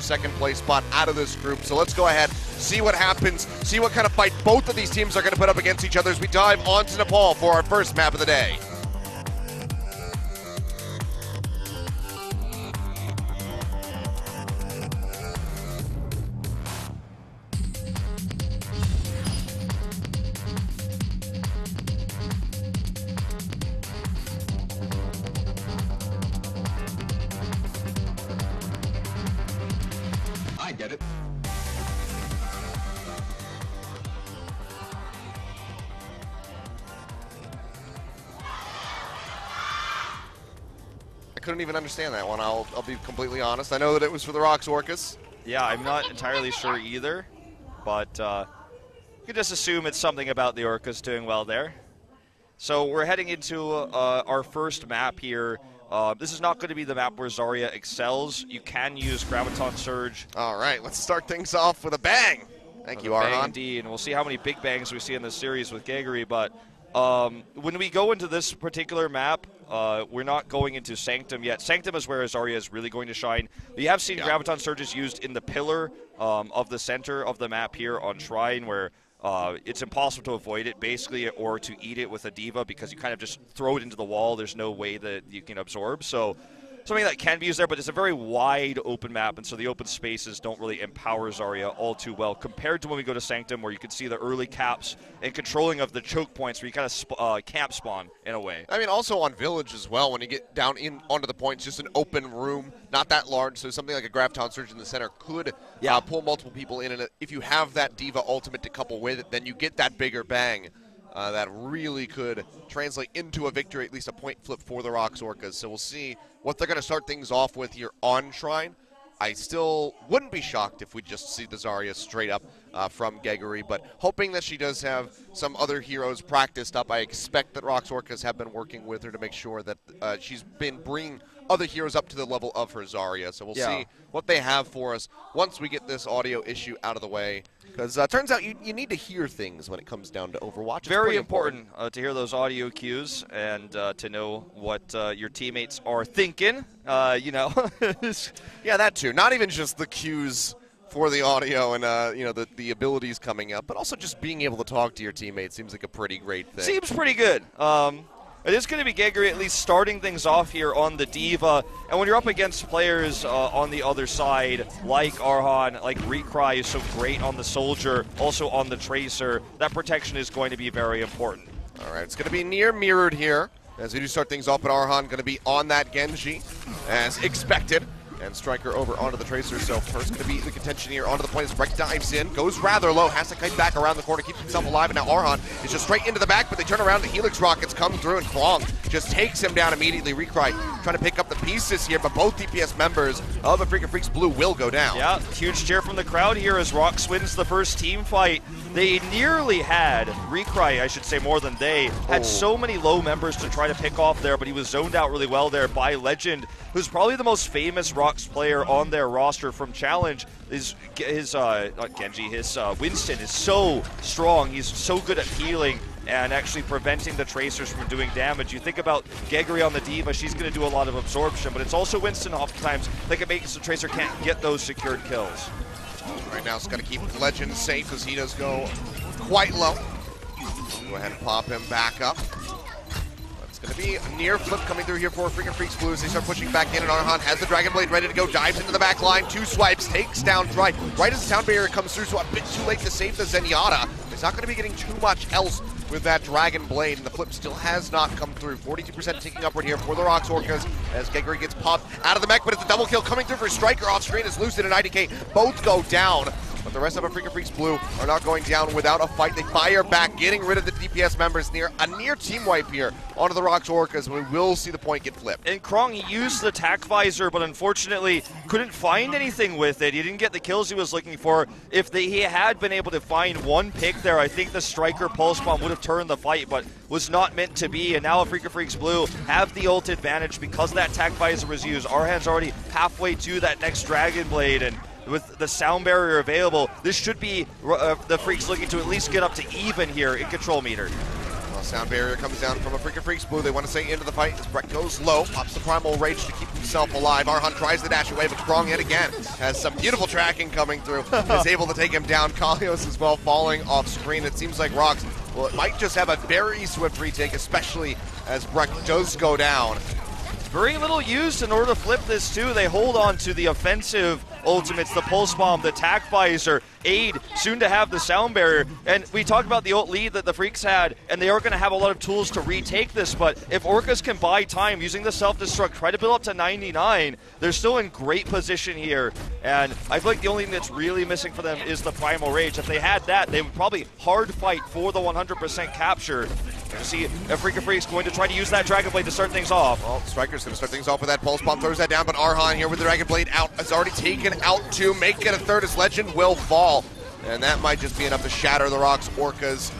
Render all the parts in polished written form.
second place spot out of this group. So let's go ahead, see what happens, see what kind of fight both of these teams are going to put up against each other as we dive onto Nepal for our first map of the day. I get it. I couldn't even understand that one, I'll be completely honest. I know that it was for the Rocks Orcas. Yeah, I'm not entirely sure either, but you can just assume it's something about the Orcas doing well there. So we're heading into our first map here. This is not going to be the map where Zarya excels. You can use Graviton Surge. All right, let's start things off with a bang. Thank you, Bang Arhan. indeed, and we'll see how many big bangs we see in this series with Geggery, but when we go into this particular map, we're not going into Sanctum yet. Sanctum is where Zarya is really going to shine. We have seen Graviton Surges used in the pillar of the center of the map here on Shrine, where it's impossible to avoid it, basically, or to eat it with a Diva, because you kind of just throw it into the wall. There's no way that you can absorb. So something that can be used there, but it's a very wide open map, and so the open spaces don't really empower Zarya all too well compared to when we go to Sanctum, where you can see the early caps and controlling of the choke points, where you kind of camp spawn in a way. I mean, also on Village as well, when you get down in onto the points, just an open room, not that large, so something like a Graviton Surge in the center could pull multiple people in, and if you have that Diva ultimate to couple with it, then you get that bigger bang. That really could translate into a victory, at least a point flip for the Rocks Orcas. So we'll see what they're going to start things off with here on Shrine. I still wouldn't be shocked if we just see the Zarya straight up from Geggery, but hoping that she does have some other heroes practiced up. I expect that Rocks Orcas have been working with her to make sure that she's been bringing other heroes up to the level of her Zarya. So we'll see what they have for us once we get this audio issue out of the way. Because it turns out you need to hear things when it comes down to Overwatch. It's very important to hear those audio cues and to know what your teammates are thinking, you know. Yeah, that too. Not even just the cues for the audio and you know, the abilities coming up, but also just being able to talk to your teammates seems like a pretty great thing. Seems pretty good. It is going to be Geggery at least starting things off here on the Diva. And when you're up against players on the other side, like Arhan, like Recry is so great on the Soldier, also on the Tracer, that protection is going to be very important. All right, it's going to be near mirrored here as we do start things off, but Arhan going to be on that Genji as expected. And Striker over onto the Tracer, so first going to be the contention here onto the point as Breck dives in, goes rather low, has to kite back around the corner, keeps himself alive, and now Arhan is just straight into the back, but they turn around, the Helix Rockets come through, and Krong just takes him down immediately. Recry trying to pick up the pieces here, but both DPS members of the Freakin' Freaks Blue will go down. Yeah, huge cheer from the crowd here as Rox wins the first team fight. They nearly had, Recry, I should say more than they, had so many low members to try to pick off there, but he was zoned out really well there by Legend, who's probably the most famous Rox player on their roster from Challenge. His Winston is so strong. He's so good at healing and actually preventing the Tracers from doing damage. You think about Geggery on the Diva, she's going to do a lot of absorption, but it's also Winston oftentimes that can make it so Tracer can't get those secured kills. Right now, it's got to keep Legend safe as he does go quite low. Go ahead and pop him back up. It's going to be a near flip coming through here for Freakin' Freaks Blue as they start pushing back in, and Arhan has the Dragon Blade ready to go, dives into the back line, 2 swipes, takes down Dry. Right as the sound barrier comes through, so a bit too late to save the Zenyatta. He's not going to be getting too much else with that Dragon Blade, and the flip still has not come through. 42% ticking upward here for the Rocks Orcas as Geggery gets popped out of the mech, but it's a double kill coming through for Striker off screen as Lucid and IDK both go down. But the rest of our Freakin' Freaks Blue are not going down without a fight. They fire back, getting rid of the DPS members. A near team wipe here onto the Rocks Orcas, and we will see the point get flipped. And Krong, he used the tack visor, but unfortunately couldn't find anything with it. He didn't get the kills he was looking for. If he had been able to find one pick there, I think the Striker Pulse Bomb would have turned the fight, but was not meant to be. And now Freakin' Freaks Blue have the ult advantage because that tack visor was used. Arhan's already halfway to that next Dragon Blade, and with the sound barrier available, this should be the Freaks looking to at least get up to even here in control meter. Well, sound barrier comes down from a Freak of Freaks Blue. They want to stay into the fight as Breck goes low, pops the Primal Rage to keep himself alive. Arhan tries to dash away, but Strong yet again has some beautiful tracking coming through. Is able to take him down. Kalios as well falling off screen. It seems like Rox, well, it might just have a very swift retake, especially as Breck does go down. Very little used in order to flip this too. They hold on to the offensive ultimates, the Pulse Bomb, the Tac Visor, Aid, soon to have the Sound Barrier. And we talked about the ult lead that the Freaks had, and they are going to have a lot of tools to retake this, but if Orcas can buy time using the self-destruct, try to build up to 99, they're still in great position here. And I feel like the only thing that's really missing for them is the Primal Rage. If they had that, they would probably hard fight for the 100% capture. You see if Freak of Freaks going to try to use that Dragon Blade to start things off. Well, Striker's going to start things off with that Pulse Bomb, throws that down, but Arhan here with the Dragon Blade out has already taken out two, make it a third as Legend will fall. And that might just be enough to shatter the Rocks Orcas.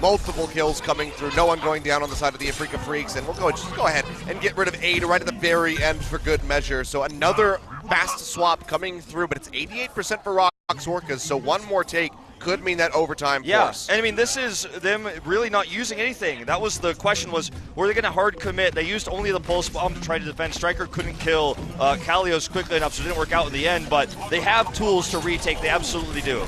Multiple kills coming through, no one going down on the side of the Freak of Freaks, and we'll just go ahead and get rid of Aid right at the very end for good measure. So another fast swap coming through, but it's 88% for Rocks Orcas, so one more take could mean that overtime force. And I mean, this is them really not using anything. That was the question, was were they going to hard commit? They used only the Pulse Bomb to try to defend. Striker couldn't kill Kalios quickly enough, so it didn't work out in the end, but they have tools to retake. They absolutely do.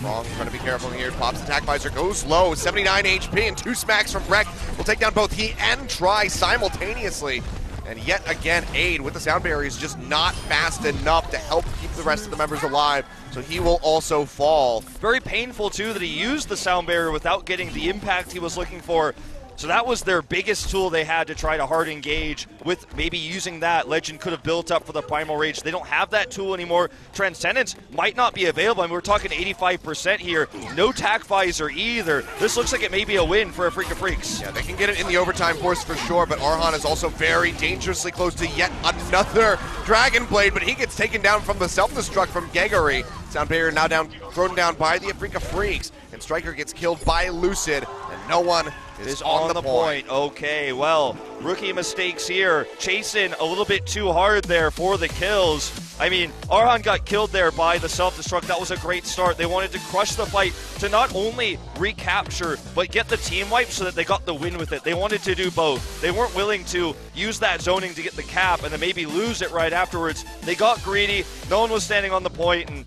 Wrong, trying to be careful here. Pops Attack Visor, goes low, 79 HP, and two smacks from Breck will take down both he and Try simultaneously. And yet again, Aid with the Sound Barrier is just not fast enough to help keep the rest of the members alive, so he will also fall. Very painful, too, that he used the Sound Barrier without getting the impact he was looking for. So that was their biggest tool they had to try to hard engage. With maybe using that, Legend could have built up for the Primal Rage. They don't have that tool anymore. Transcendence might not be available. I mean, we're talking 85% here. No Tac Visor either. This looks like it may be a win for a Freak of Freaks. Yeah, they can get it in the overtime force for sure, but Arhan is also very dangerously close to yet another Dragon Blade, but he gets taken down from the self-destruct from Gegari. Sound Barrier now thrown down by the Freak of Freaks, and Striker gets killed by Lucid, and no one is on the point. Okay, well, rookie mistakes here. Chasing a little bit too hard there for the kills. I mean, Arhan got killed there by the self-destruct. That was a great start. They wanted to crush the fight to not only recapture, but get the team wipe so that they got the win with it. They wanted to do both. They weren't willing to use that zoning to get the cap and then maybe lose it right afterwards. They got greedy. No one was standing on the point, and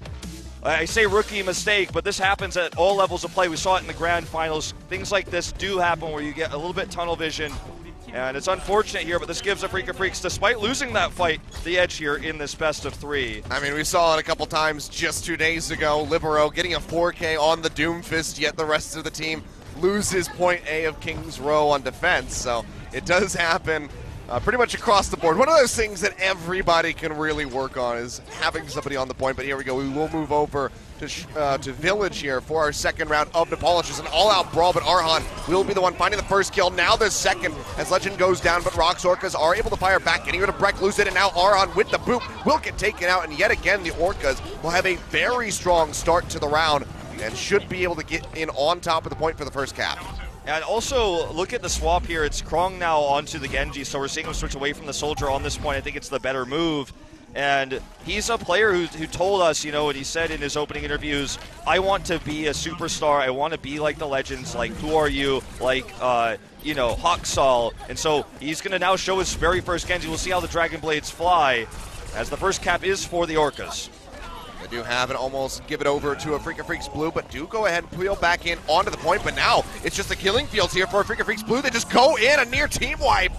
I say rookie mistake, but this happens at all levels of play. We saw it in the grand finals. Things like this do happen where you get a little bit tunnel vision, and it's unfortunate here, but this gives the Freak of Freaks, despite losing that fight, the edge here in this best of three. I mean, we saw it a couple times just 2 days ago. Libero getting a 4K on the Doomfist, yet the rest of the team loses point A of King's Row on defense, so it does happen. Pretty much across the board. One of those things that everybody can really work on is having somebody on the point, but here we go. We will move over to Village here for our second round of Nepal. It's just an all-out brawl, but Arhan will be the one finding the first kill. Now the second as Legend goes down, but Rocks Orcas are able to fire back, getting rid of Breck Lucid, and now Arhan with the boot will get taken out, and yet again the Orcas will have a very strong start to the round and should be able to get in on top of the point for the first cap. And also, look at the swap here. It's Krong now onto the Genji, so we're seeing him switch away from the Soldier on this point. I think it's the better move. And he's a player who told us, you know, what he said in his opening interviews, I want to be a superstar. I want to be like the legends, like Who Are You, like, you know, Haksal. And so he's going to now show his very first Genji. We'll see how the Dragon Blades fly, as the first cap is for the Orcas. They do have it, almost give it over to a Freak of Freaks Blue, but do go ahead and peel back in onto the point. But now it's just the killing fields here for a Freak of Freaks Blue. They just go in. A near team wipe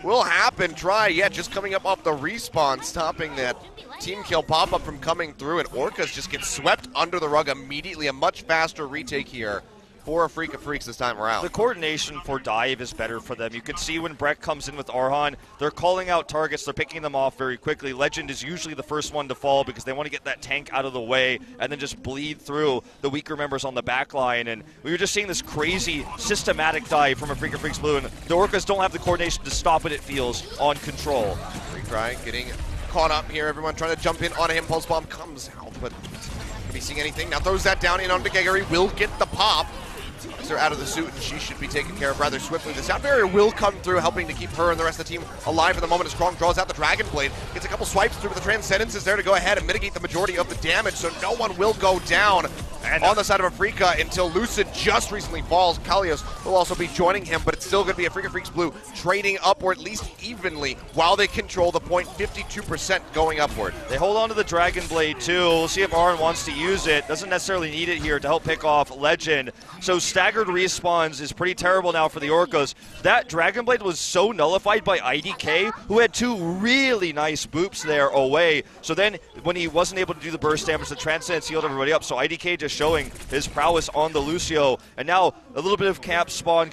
will happen. Try, yeah, just coming up off the respawn, stopping that team kill pop-up from coming through, and Orcas just get swept under the rug immediately. A much faster retake here for a Freak of Freaks this time around. The coordination for dive is better for them. You can see when Breck comes in with Arhan, they're calling out targets, they're picking them off very quickly. Legend is usually the first one to fall because they want to get that tank out of the way and then just bleed through the weaker members on the back line. And we were just seeing this crazy systematic dive from a Freak of Freaks Blue, and the Orcas don't have the coordination to stop it, it feels, on control. Retry getting caught up here. Everyone trying to jump in on him. Pulse Bomb comes out, but can be seeing anything. Now throws that down in onto Gegari. Will get the pop. They're out of the suit, and she should be taken care of rather swiftly. The Sound Barrier will come through, helping to keep her and the rest of the team alive at the moment as Krong draws out the Dragon Blade. Gets a couple swipes through, but the Transcendence is there to go ahead and mitigate the majority of the damage, so no one will go down. on the side of Afrika until Lucid just recently falls. Kalios will also be joining him, but it's still going to be Afrika Freaks Blue trading upward at least evenly while they control the point, 52% going upward. They hold on to the Dragon Blade too. We'll see if Aaron wants to use it. Doesn't necessarily need it here to help pick off Legend. So staggered respawns is pretty terrible now for the Orcas. That Dragon Blade was so nullified by IDK, who had two really nice boops there away. So then when he wasn't able to do the burst damage, the Transcendence healed everybody up. So IDK just showing his prowess on the Lucio. And now a little bit of spawn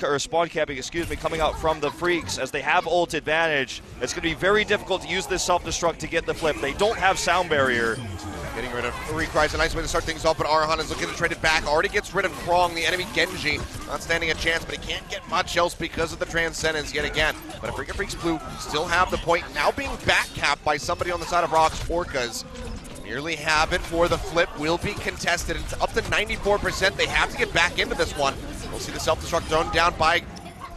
camping, coming out from the Freaks as they have ult advantage. It's going to be very difficult to use this self-destruct to get the flip. They don't have sound barrier. Getting rid of Recry's a nice way to start things off, but Arhan is looking to trade it back. Already gets rid of Krong, the enemy Genji. Not standing a chance, but he can't get much else because of the Transcendence yet again. But Afrika Freaks Blue still have the point, now being back-capped by somebody on the side of Rock's Orcas. Nearly have it for the flip, will be contested. It's up to 94%. They have to get back into this one. We'll see the self-destruct thrown down by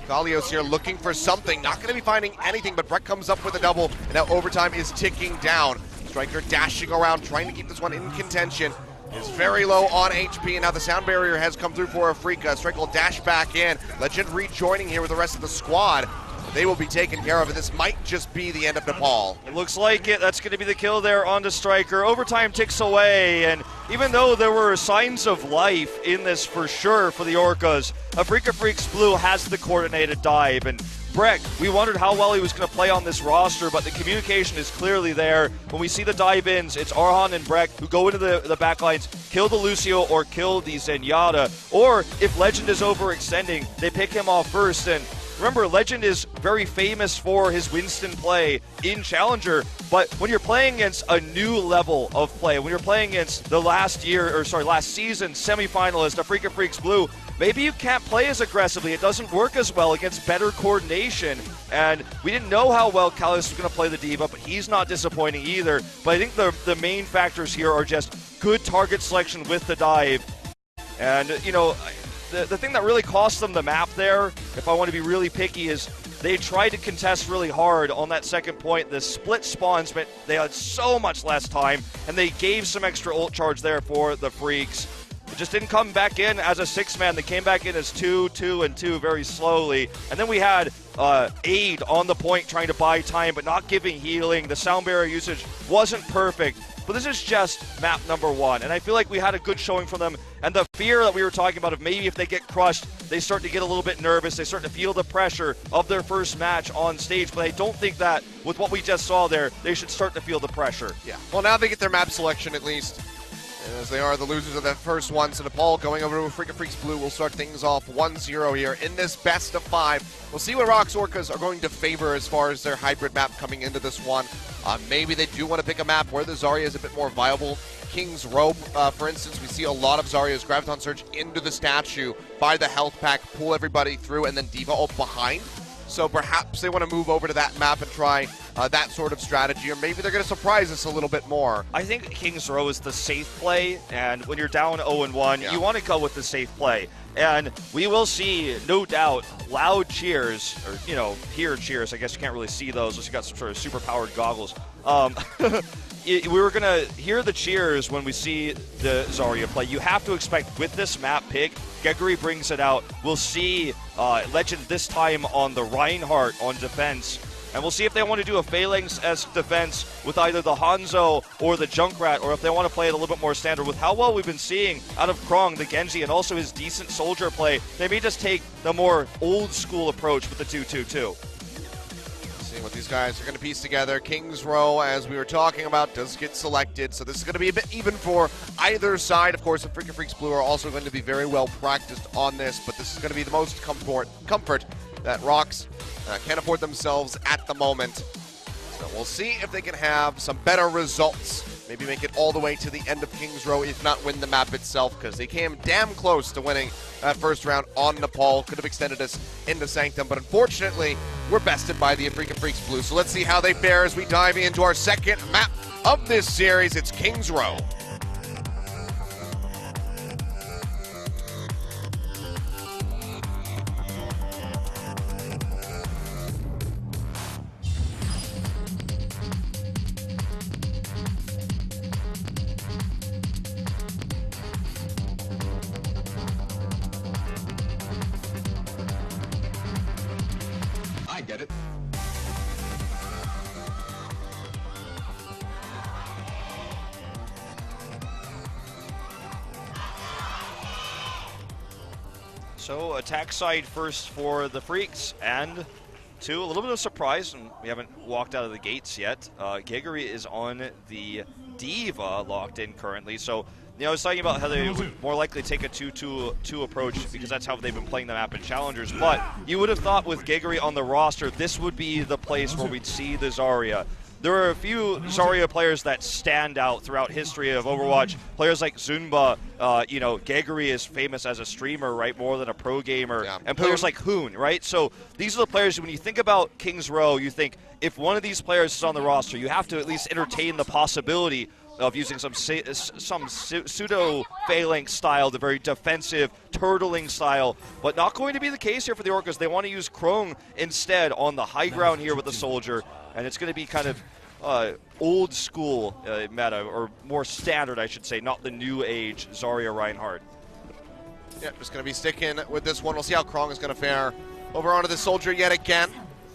Kalios here, looking for something. Not going to be finding anything, but Breck comes up with a double, and now overtime is ticking down. Striker dashing around, trying to keep this one in contention. Is very low on HP, and now the sound barrier has come through for Afrika. Striker will dash back in. Legend rejoining here with the rest of the squad. They will be taken care of, and this might just be the end of Nepal. It looks like it. That's going to be the kill there on the Striker. Overtime ticks away, and even though there were signs of life in this for sure for the Orcas, Afrika Freaks Blue has the coordinated dive, and Breck, we wondered how well he was going to play on this roster, but the communication is clearly there. When we see the dive-ins, it's Arhan and Breck who go into the backlines, kill the Lucio or kill the Zenyatta. Or if Legend is overextending, they pick him off first. And remember, Legend is very famous for his Winston play in Challenger, but when you're playing against a new level of play, when you're playing against the last season semifinalist, Afrika Freaks Blue, maybe you can't play as aggressively. It doesn't work as well against better coordination. And we didn't know how well Kalios was going to play the D.Va, but he's not disappointing either. But I think the main factors here are just good target selection with the dive. And, you know, the thing that really cost them the map there, if I want to be really picky, is they tried to contest really hard on that second point. The split spawns meant they had so much less time, and they gave some extra ult charge there for the Freaks. It just didn't come back in as a 6-man. They came back in as 2, 2, and 2 very slowly. And then we had Aid on the point trying to buy time, but not giving healing. The sound barrier usage wasn't perfect. But this is just map number 1. And I feel like we had a good showing from them. And the fear that we were talking about of maybe if they get crushed, they start to get a little bit nervous. They start to feel the pressure of their first match on stage. But I don't think that with what we just saw there, they should start to feel the pressure. Yeah. Well, now they get their map selection at least, as they are the losers of that first one. So Nepal going over to Afrika Freaks Blue will start things off 1-0 here in this best of 5. We'll see what Rock's Orcas are going to favor as far as their hybrid map coming into this one. Maybe they do want to pick a map where the Zarya is a bit more viable. King's Robe, for instance, we see a lot of Zarya's Graviton Surge into the statue, buy the health pack, pull everybody through, and then D.Va ult behind. So perhaps they want to move over to that map and try that sort of strategy, or maybe they're going to surprise us a little bit more. I think King's Row is the safe play, and when you're down 0-1, you want to go with the safe play. And we will see, no doubt, loud cheers, or, you know, hear cheers. I guess you can't really see those unless you got some sort of super-powered goggles. We were going to hear the cheers when we see the Zarya play. You have to expect, with this map pick, Gregory brings it out. We'll see Legend this time on the Reinhardt on defense. And we'll see if they want to do a Phalanx-esque defense with either the Hanzo or the Junkrat, or if they want to play it a little bit more standard. With how well we've been seeing out of Krong, the Genji, and also his decent soldier play, they may just take the more old-school approach with the 2-2-2. Seeing what these guys are going to piece together. King's Row, as we were talking about, does get selected, so this is going to be a bit even for either side. Of course, the Afrika Freaks Blue are also going to be very well practiced on this, but this is going to be the most comfort that Rocks can afford themselves at the moment. So we'll see if they can have some better results. Maybe make it all the way to the end of King's Row, if not win the map itself, because they came damn close to winning that first round on Nepal. Could have extended us into Sanctum, but unfortunately, we're bested by the Afrika Freaks Blue. So let's see how they fare as we dive into our second map of this series. It's King's Row. So attack side first for the Freaks, and two, a little bit of surprise, and we haven't walked out of the gates yet. Gregory is on the Diva locked in currently, so I was talking about how they would more likely take a 2-2-2 approach because that's how they've been playing the map in Challengers, but you would have thought with Gregory on the roster, this would be the place where we'd see the Zarya. There are a few Zarya players that stand out throughout history of Overwatch. Players like Zunba, Gregory is famous as a streamer, right, more than a pro gamer. Yeah. And players like Hoon, right? So these are the players, when you think about King's Row, you think if one of these players is on the roster, you have to at least entertain the possibility of using some pseudo-phalanx style, the very defensive, turtling style, but not going to be the case here for the Orcas. They want to use Krong instead on the high ground here with the Soldier, and it's going to be kind of old school meta, or more standard, I should say, not the new age Zarya Reinhardt. Yeah, just going to be sticking with this one. We'll see how Krong is going to fare over onto the Soldier yet again.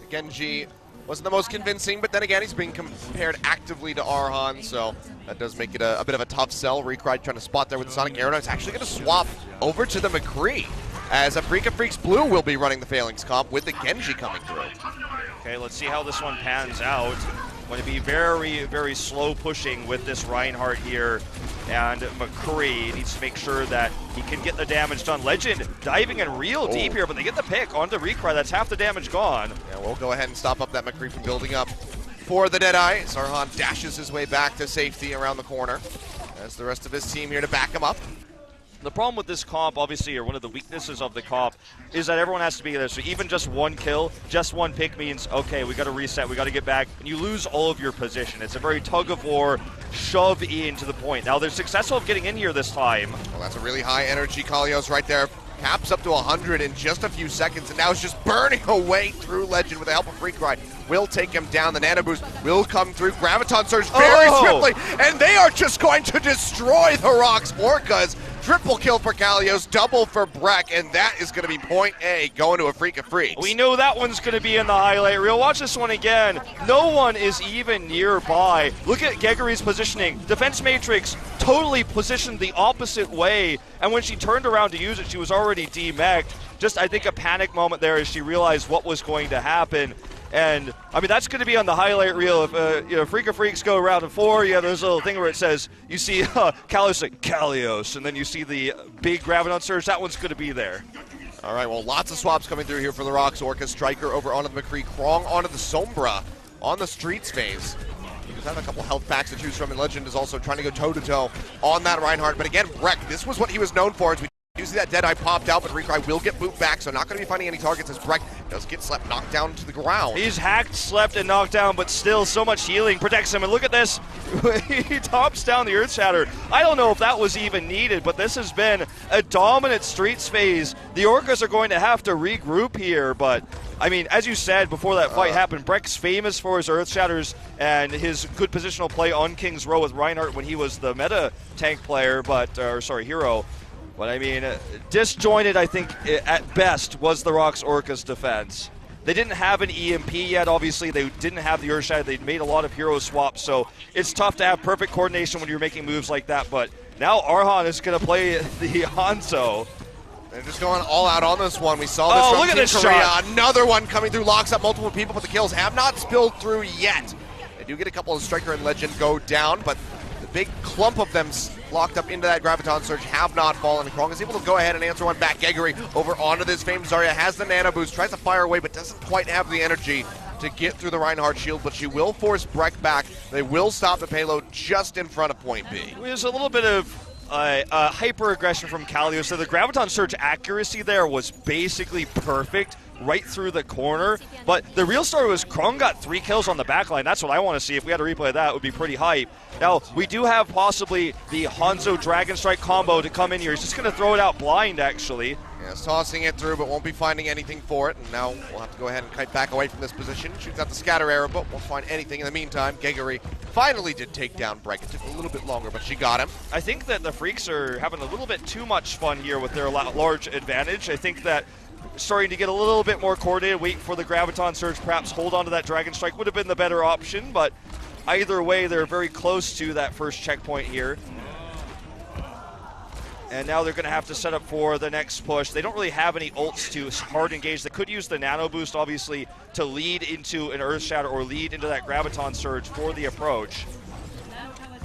Genji wasn't the most convincing, but then again, he's being compared actively to Arhan, so that does make it a bit of a tough sell. Reekrai trying to spot there with the Sonic Arrow. It's actually going to swap over to the McCree, as Afrika Freaks Blue will be running the Phalanx comp with the Genji coming through. Okay, let's see how this one pans out. Going to be very, very slow pushing with this Reinhardt here, and McCree needs to make sure that he can get the damage done. Legend diving in real deep here, but they get the pick onto Reekrai. That's half the damage gone. Yeah, we'll go ahead and stop up that McCree from building up for the Deadeye. Zarhan dashes his way back to safety around the corner, as the rest of his team here to back him up. The problem with this comp, obviously, or one of the weaknesses of the comp, is that everyone has to be there. So even just one kill, just one pick means, okay, we got to reset, we got to get back, and you lose all of your position. It's a very tug-of-war, shove in to the point. Now, they're successful of getting in here this time. Well, that's a really high energy. Kalios right there. Caps up to 100 in just a few seconds, and now it's just burning away through Legend with the help of Reekrai. Will take him down. The Nano Boost will come through. Graviton Surge very swiftly, and they are just going to destroy the Rocks Orcas. Triple kill for Kalios, double for Breck, and that is going to be point A going to Afrika Freaks. We know that one's going to be in the highlight reel. Watch this one again. No one is even nearby. Look at Gregory's positioning. Defense Matrix totally positioned the opposite way, and when she turned around to use it, she was already demeched. Just, I think, a panic moment there as she realized what was going to happen. And, I mean, that's going to be on the highlight reel. If, Afrika Freaks go round of 4, you have this little thing where it says, you see Kalios like, Kalios, and then you see the big Graviton Surge. That one's going to be there. All right, well, lots of swaps coming through here for the Rocks. Orca Striker over onto the McCree. Krong onto the Sombra on the Streets phase. He does have a couple health packs to choose from, and Legend is also trying to go toe-to-toe on that Reinhardt. But again, Breck, this was what he was known for. As we do see that Deadeye popped out, but Reekrai will get booped back, so not going to be finding any targets as Breck does get slept, knocked down to the ground. He's hacked, slept, and knocked down, but still so much healing protects him. And look at this. He tops down the Earth Shatter. I don't know if that was even needed, but this has been a dominant Streets phase. The Orcas are going to have to regroup here, but I mean, as you said before that fight happened, Breck's famous for his Earth Shatters and his good positional play on King's Row with Reinhardt when he was the meta tank player, hero. But I mean, disjointed, I think, at best, was the Rocks Orcas defense. They didn't have an EMP yet, obviously. They didn't have the Earth Shatter. They'd made a lot of hero swaps, so it's tough to have perfect coordination when you're making moves like that. But now Arhan is going to play the Hanzo. They're just going all out on this one. We saw this from look at Team this Korea. shot. Another one coming through, locks up multiple people, but the kills have not spilled through yet. They do get a couple of Striker and Legend go down, but the big clump of them locked up into that Graviton Surge have not fallen. Krong is able to go ahead and answer one back. Gregory over onto this famed Zarya, has the Nano Boost, tries to fire away, but doesn't quite have the energy to get through the Reinhardt shield, but she will force Breck back. They will stop the payload just in front of point B. There's a little bit of hyper-aggression from Kalios. So the Graviton Surge accuracy there was basically perfect right through the corner. But the real story was Krong got 3 kills on the backline. That's what I want to see. If we had a replay of that, it would be pretty hype. Now, we do have possibly the Hanzo Dragon Strike combo to come in here. He's just going to throw it out blind, actually. Yeah, it's tossing it through, but won't be finding anything for it. And now we'll have to go ahead and kite back away from this position. Shoots out the scatter arrow, but won't find anything. In the meantime, Gregory finally did take down Breck. It took a little bit longer, but she got him. I think that the Freaks are having a little bit too much fun here with their large advantage. I think that starting to get a little bit more coordinated, wait for the Graviton Surge, perhaps hold on to that Dragon Strike would have been the better option, but either way, they're very close to that first checkpoint here. And now they're going to have to set up for the next push. They don't really have any ults to hard engage. They could use the nano boost, obviously, to lead into an Earth Shatter or lead into that Graviton Surge for the approach.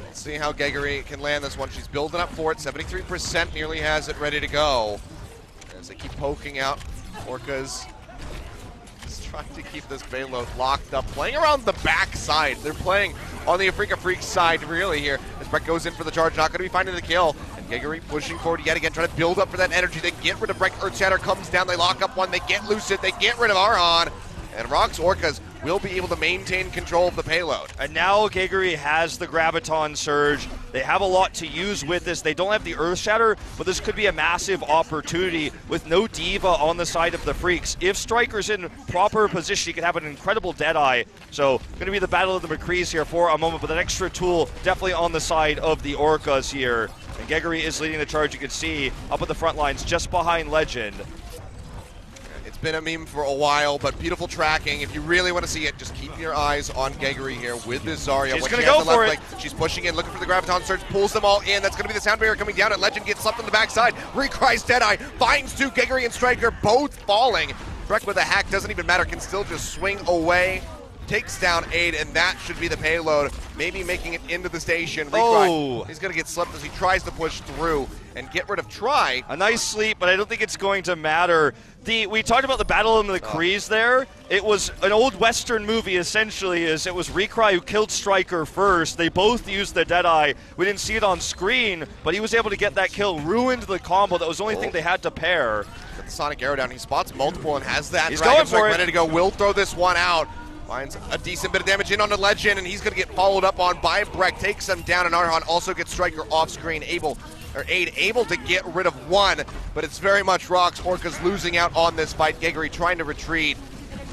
Let's see how Geggery can land this one. She's building up for it. 73% nearly has it ready to go. As they keep poking out, Orcas just trying to keep this payload locked up. Playing around the back side. They're playing on the Afrika Freak side, really, here. As Breck goes in for the charge, not going to be finding the kill. Geggery pushing forward yet again, trying to build up for that energy. They get rid of Breck. Earthshatter comes down. They lock up one. They get Lucid. They get rid of Arhan. And Rock's Orcas will be able to maintain control of the payload. And now Geggery has the Graviton Surge. They have a lot to use with this. They don't have the Earth Shatter, but this could be a massive opportunity with no Diva on the side of the Freaks. If Striker's in proper position, he could have an incredible Deadeye. So going to be the battle of the McCrees here for a moment, but an extra tool definitely on the side of the Orcas here. And Geggery is leading the charge, you can see, up at the front lines just behind Legend. It's been a meme for a while, but beautiful tracking. If you really want to see it, just keep your eyes on Geggery here with this Zarya. She's going to go for it. She's pushing in, looking for the Graviton Surge, pulls them all in. That's going to be the sound barrier coming down, and Legend gets slapped on the backside. Recries Deadeye, finds two, Geggery and Striker both falling. Breck with a hack, doesn't even matter, can still just swing away. Takes down Aid, and that should be the payload. Maybe making it into the station. Oh. He's going to get slipped as he tries to push through and get rid of Try. A nice sleep, but I don't think it's going to matter. We talked about the Battle of the Crees there. It was an old Western movie, essentially, as it was Recry who killed Striker first. They both used the Deadeye. We didn't see it on screen, but he was able to get that kill, ruined the combo. That was the only thing they had to pair. Got the Sonic Arrow down. He spots multiple and has that. He's going for it. Ready to go. Will throw this one out. Finds a decent bit of damage in on the Legend, and he's going to get followed up on by Breck. Takes him down, and Arhan also gets Striker off screen. Aid able to get rid of one, but it's very much Rock's Orcas losing out on this fight. Geggery trying to retreat.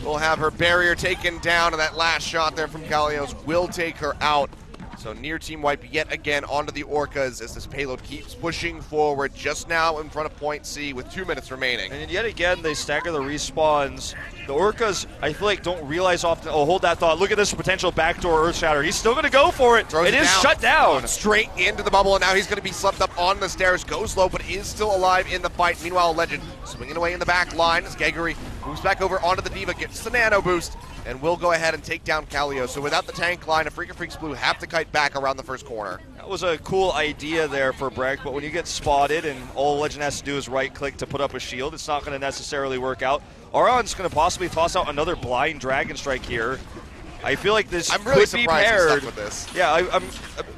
Will have her barrier taken down, and that last shot there from Kalios will take her out. So near team wipe yet again onto the Orcas as this payload keeps pushing forward just now in front of point C with 2 minutes remaining. And yet again, they stagger the respawns. The Orcas, I feel like, don't realize often, oh, hold that thought. Look at this potential backdoor Earth Shatter. He's still going to go for it. It is shut down. Straight into the bubble, and now he's going to be slept up on the stairs. Goes low, but is still alive in the fight. Meanwhile, Legend swinging away in the back line as Geggery moves back over onto the Diva, gets the nano boost, and will go ahead and take down Kalio. So without the tank line, Afrika Freaks Blue have to kite back around the first corner. That was a cool idea there for Breck, but when you get spotted and all Legend has to do is right-click to put up a shield, it's not going to necessarily work out. Arhan's going to possibly toss out another blind Dragon Strike here. I feel like this I'm really could be surprised paired. he's stuck with this. Yeah, I'm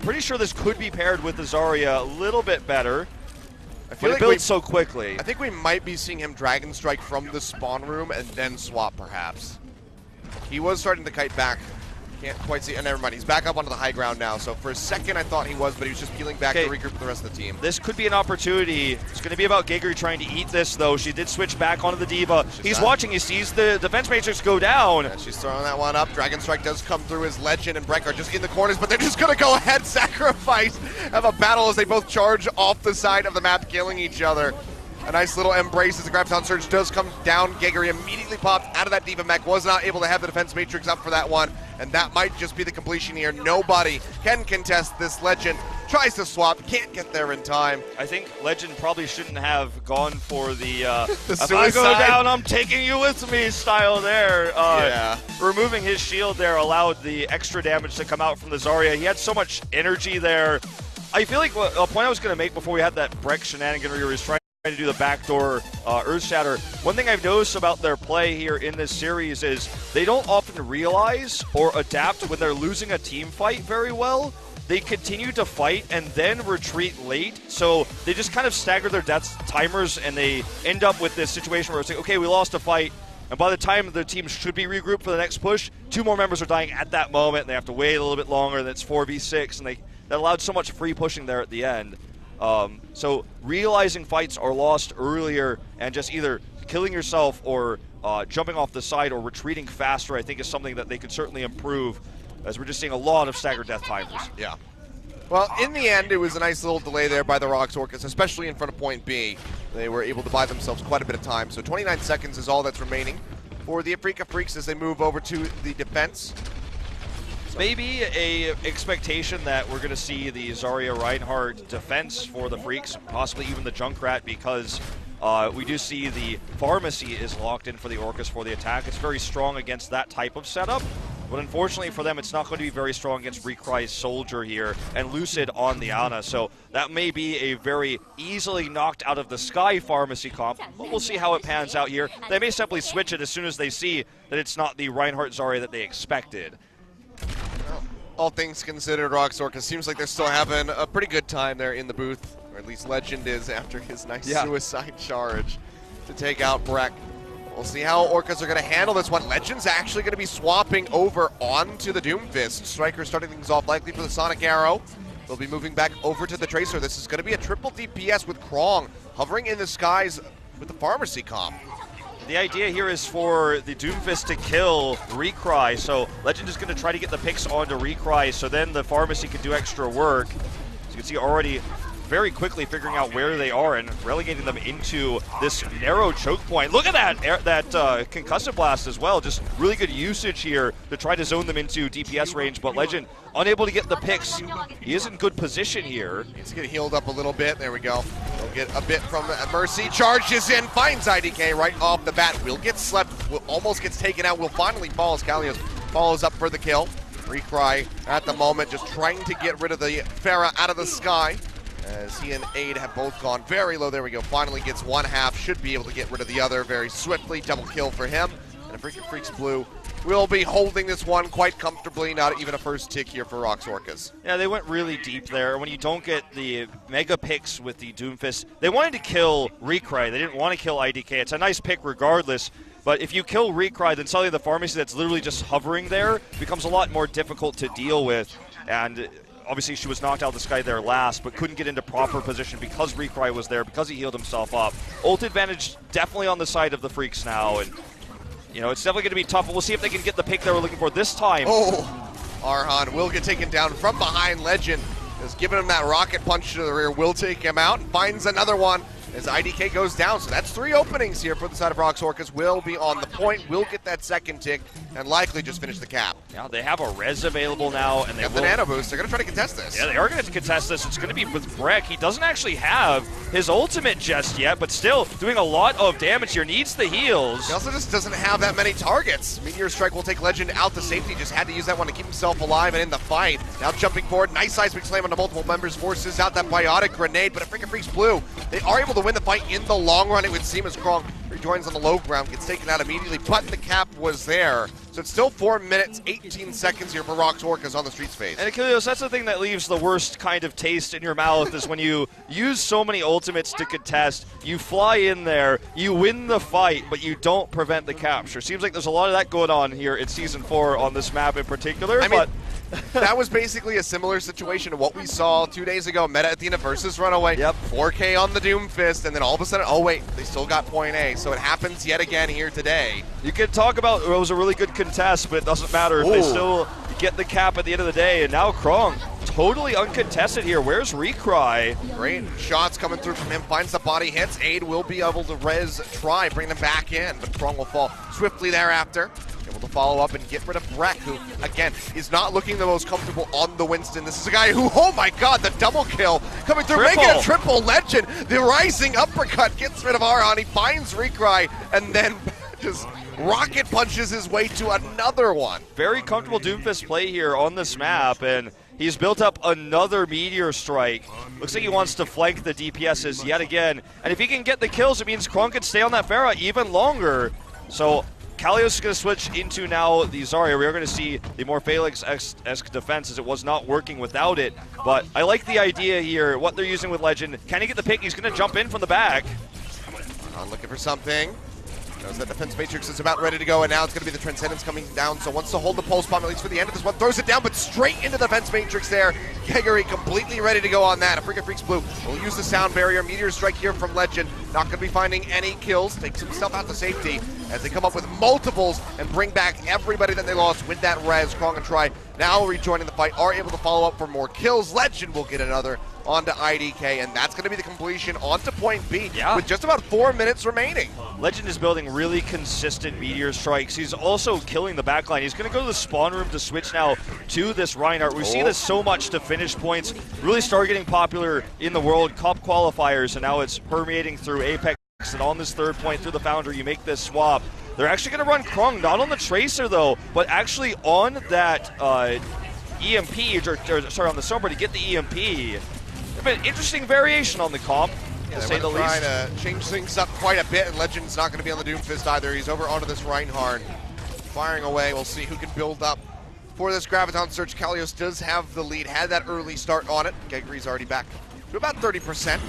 pretty sure this could be paired with the Zarya a little bit better. I feel like it builds so quickly. I think we might be seeing him Dragon Strike from the spawn room and then swap, perhaps. He was starting to kite back. Can't quite see. Never mind. He's back up onto the high ground now. So for a second, I thought he was, but he was just peeling back to regroup with the rest of the team. This could be an opportunity. It's going to be about Geggery trying to eat this, though. She did switch back onto the Diva. He's watching. He sees the defense matrix go down. Yeah, she's throwing that one up. Dragon Strike does come through as Legend and Breck are just in the corners, but they're just going to go ahead, sacrifice, have a battle as they both charge off the side of the map, killing each other. A nice little embrace as the Graviton Surge does come down. Geggery immediately popped out of that Diva mech, was not able to have the defense matrix up for that one, and that might just be the completion here. Nobody can contest this. Legend tries to swap, can't get there in time. I think Legend probably shouldn't have gone for the if I go down, I'm taking you with me style there. Yeah. Removing his shield there allowed the extra damage to come out from the Zarya. He had so much energy there. I feel like a point I was going to make before we had that Breck shenanigan where he was trying to do the backdoor Earth Shatter. One thing I've noticed about their play here in this series is they don't often realize or adapt when they're losing a team fight very well. They continue to fight and then retreat late, so they just kind of stagger their death timers, and they end up with this situation where it's like, okay, we lost a fight, and by the time the team should be regrouped for the next push, 2 more members are dying at that moment, and they have to wait a little bit longer, and it's 4v6, and that allowed so much free pushing there at the end. So realizing fights are lost earlier and just either killing yourself or jumping off the side or retreating faster, I think, is something that they could certainly improve, as we're just seeing a lot of staggered death timers. Yeah. Well, in the end, it was a nice little delay there by the Rock's Orcas, especially in front of point B. They were able to buy themselves quite a bit of time. So 29 seconds is all that's remaining for the Afrika Freaks as they move over to the defense. So. Maybe a expectation that we're going to see the Zarya Reinhardt defense for the Freaks, possibly even the Junkrat, because we do see the Pharmacy is locked in for the Orcus for the attack. It's very strong against that type of setup, but unfortunately for them, it's not going to be very strong against Recry's Soldier here and Lucid on the Ana. So that may be a very easily knocked out of the sky Pharmacy comp, but we'll see how it pans out here. They may simply switch it as soon as they see that it's not the Reinhardt Zarya that they expected. Well, all things considered, Rox Orcus seems like they're still having a pretty good time there in the booth, or at least Legend is after his nice suicide charge to take out Breck. We'll see how Orcas are going to handle this one. Legend's actually going to be swapping over onto the Doomfist. Striker starting things off likely for the Sonic Arrow. They'll be moving back over to the Tracer. This is going to be a triple DPS with Krong hovering in the skies with the Pharmacy comp. The idea here is for the Doomfist to kill Recry, so Legend is going to try to get the picks onto Recry, so then the Pharmacy can do extra work. As you can see already, very quickly figuring out where they are and relegating them into this narrow choke point. Look at that concussive blast as well. Just really good usage here to try to zone them into DPS range, but Legend unable to get the picks. He is in good position here. Needs to get healed up a little bit. There we go. We'll get a bit from Mercy. Charges in, finds IDK right off the bat. Will get slept, almost gets taken out. Will finally fall as Kalios follows up for the kill. Recry at the moment just trying to get rid of the Pharah out of the sky, as he and Aid have both gone very low. There we go. Finally gets one half. Should be able to get rid of the other very swiftly. Double kill for him. And a freaking Freaks Blue will be holding this one quite comfortably. Not even a first tick here for Rox Orcas. Yeah, they went really deep there. When you don't get the mega picks with the Doomfist, they wanted to kill Recry. They didn't want to kill IDK. It's a nice pick regardless. But if you kill Recry, then suddenly the Pharmacy that's literally just hovering there becomes a lot more difficult to deal with. And obviously, she was knocked out of the sky there last, but couldn't get into proper position because Recry was there, because he healed himself up. Ult advantage definitely on the side of the Freaks now, and you know it's definitely going to be tough, but we'll see if they can get the pick they were looking for this time. Oh, Arhan will get taken down from behind. Legend is giving him that rocket punch to the rear. Will take him out and finds another one as IDK goes down. So that's 3 openings here for the side of Rox Orcas. Will be on the point, will get that second tick, and likely just finish the cap. Yeah, they have a res available now, and they have the nano boost. They're going to try to contest this. Yeah, they are going to contest this. It's going to be with Breck. He doesn't actually have his ultimate just yet, but still doing a lot of damage here. Needs the heals. He also just doesn't have that many targets. Meteor Strike will take Legend out to safety. Just had to use that one to keep himself alive and in the fight. Now jumping forward. Nice seismic slam onto multiple members. Forces out that biotic grenade, but a freaking Freaks Blue. They are able to win the fight in the long run. It would seem as Krong rejoins on the low ground, gets taken out immediately, but the cap was there. So it's still 4 minutes, 18 seconds here for Rox Orcas on the streets phase. And Achilles, that's the thing that leaves the worst kind of taste in your mouth is when you use so many ultimates to contest, you fly in there, you win the fight, but you don't prevent the capture. Seems like there's a lot of that going on here in Season 4 on this map in particular. That was basically a similar situation to what we saw 2 days ago, Meta Athena versus Runaway. Yep. 4K on the Doomfist, and then all of a sudden, oh wait, they still got point A. So it happens yet again here today. You can talk about it was a really good contest, but it doesn't matter if they still get the cap at the end of the day. And now Krong, totally uncontested here. Where's Recry? Great shots coming through from him. Finds the body hits. Aid will be able to bring them back in, but Krong will fall swiftly thereafter. Able to follow up and get rid of Breck, who, again, is not looking the most comfortable on the Winston. This is a guy who, oh my god, the double kill coming through, making a triple. Legend. The rising uppercut gets rid of Arhan. He finds Recry and then just rocket punches his way to another one. Very comfortable Doomfist play here on this map, and he's built up another Meteor Strike. Looks like he wants to flank the DPSs yet again. And if he can get the kills, it means Krong can stay on that Pharah even longer. So Kalios is going to switch into now the Zarya. We are going to see the more Phalanx-esque defense as it was not working without it. But I like the idea here, what they're using with Legend. Can he get the pick? He's going to jump in from the back. Looking for something. Knows that Defense Matrix is about ready to go, and now it's going to be the Transcendence coming down, so wants to hold the pulse bomb at least for the end of this one. Throws it down, but straight into the Defense Matrix there. Gregory completely ready to go on that. A freaking Freaks Blue will use the sound barrier. Meteor Strike here from Legend. Not going to be finding any kills. Takes himself out to safety. as they come up with multiples and bring back everybody that they lost with that res. Krong and Try now rejoining the fight, are able to follow up for more kills. Legend will get another onto IDK, and that's going to be the completion onto point B with just about 4 minutes remaining. Legend is building really consistent meteor strikes. He's also killing the backline. He's going to go to the spawn room to switch now to this Reinhardt. We see this so much to finish points. Really start getting popular in the World Cup qualifiers, and now it's permeating through Apex. And on this third point through the Foundry, you make this swap. They're actually going to run Krong, not on the Tracer though, but actually on that EMP, or sorry, on the Sombra to get the EMP. An interesting variation on the comp, to say the least. Trying to change things up quite a bit, and Legend's not going to be on the Doomfist either. He's over onto this Reinhardt, firing away. We'll see who can build up for this Graviton Surge. Kalios does have the lead, had that early start on it. Gegri's already back to about 30%.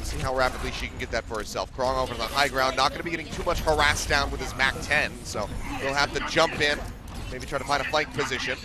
See how rapidly she can get that for herself. Krong over to the high ground, not going to be getting too much harassed down with his Mac 10, so he'll have to jump in, maybe try to find a flank position.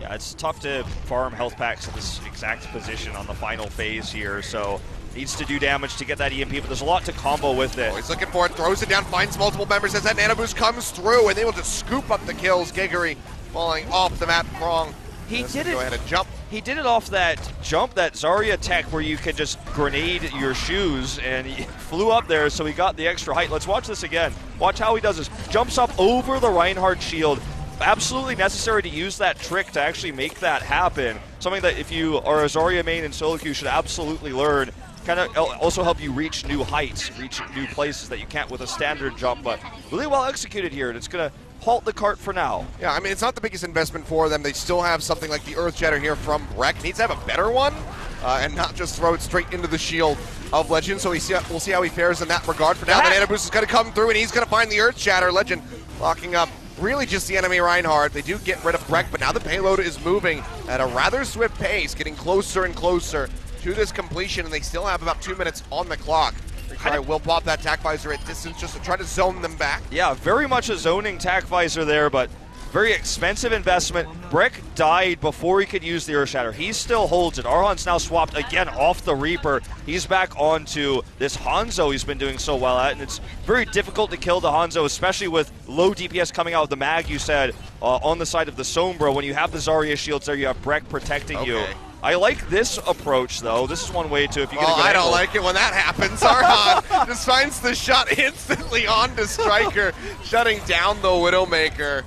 Yeah, it's tough to farm health packs at this exact position on the final phase here, so needs to do damage to get that EMP, but there's a lot to combo with it. Oh, he's looking for it, throws it down, finds multiple members as that nano boost comes through, and they will just scoop up the kills. Gegri falling off the map. Krong He did it. Go ahead and jump. He did it off that jump, that Zarya tech where you can just grenade your shoes, and he flew up there, so he got the extra height. Let's watch this again. Watch how he does this. Jumps up over the Reinhardt shield. Absolutely necessary to use that trick to actually make that happen. Something that if you are a Zarya main in solo queue should absolutely learn. Kind of also help you reach new heights, reach new places that you can't with a standard jump, but really well executed here, and it's going to halt the cart for now. Yeah, I mean, it's not the biggest investment for them. They still have something like the Earth Shatter here from Breck. Needs to have a better one and not just throw it straight into the shield of Legend. So we'll see how he fares in that regard. For now, the Nano Boost is going to come through, and he's going to find the Earth Shatter. Legend locking up really just the enemy Reinhardt. They do get rid of Breck, but now the payload is moving at a rather swift pace, getting closer and closer to this completion, and they still have about 2 minutes on the clock. Retry will pop that tack visor at distance just to try to zone them back. Yeah, very much a zoning tack visor there, but very expensive investment. Breck died before he could use the Earth Shatter. He still holds it. Arhan's now swapped again off the Reaper. He's back onto this Hanzo he's been doing so well at, and it's very difficult to kill the Hanzo, especially with low DPS coming out of the mag, you said, on the side of the Sombra. When you have the Zarya shields there, you have Breck protecting you. I like this approach, though. This is one way to, if you get a good I angle. don't like it when that happens. Arhan just finds the shot instantly onto Striker, shutting down the Widowmaker.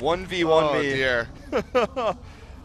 1v1 me. Dear.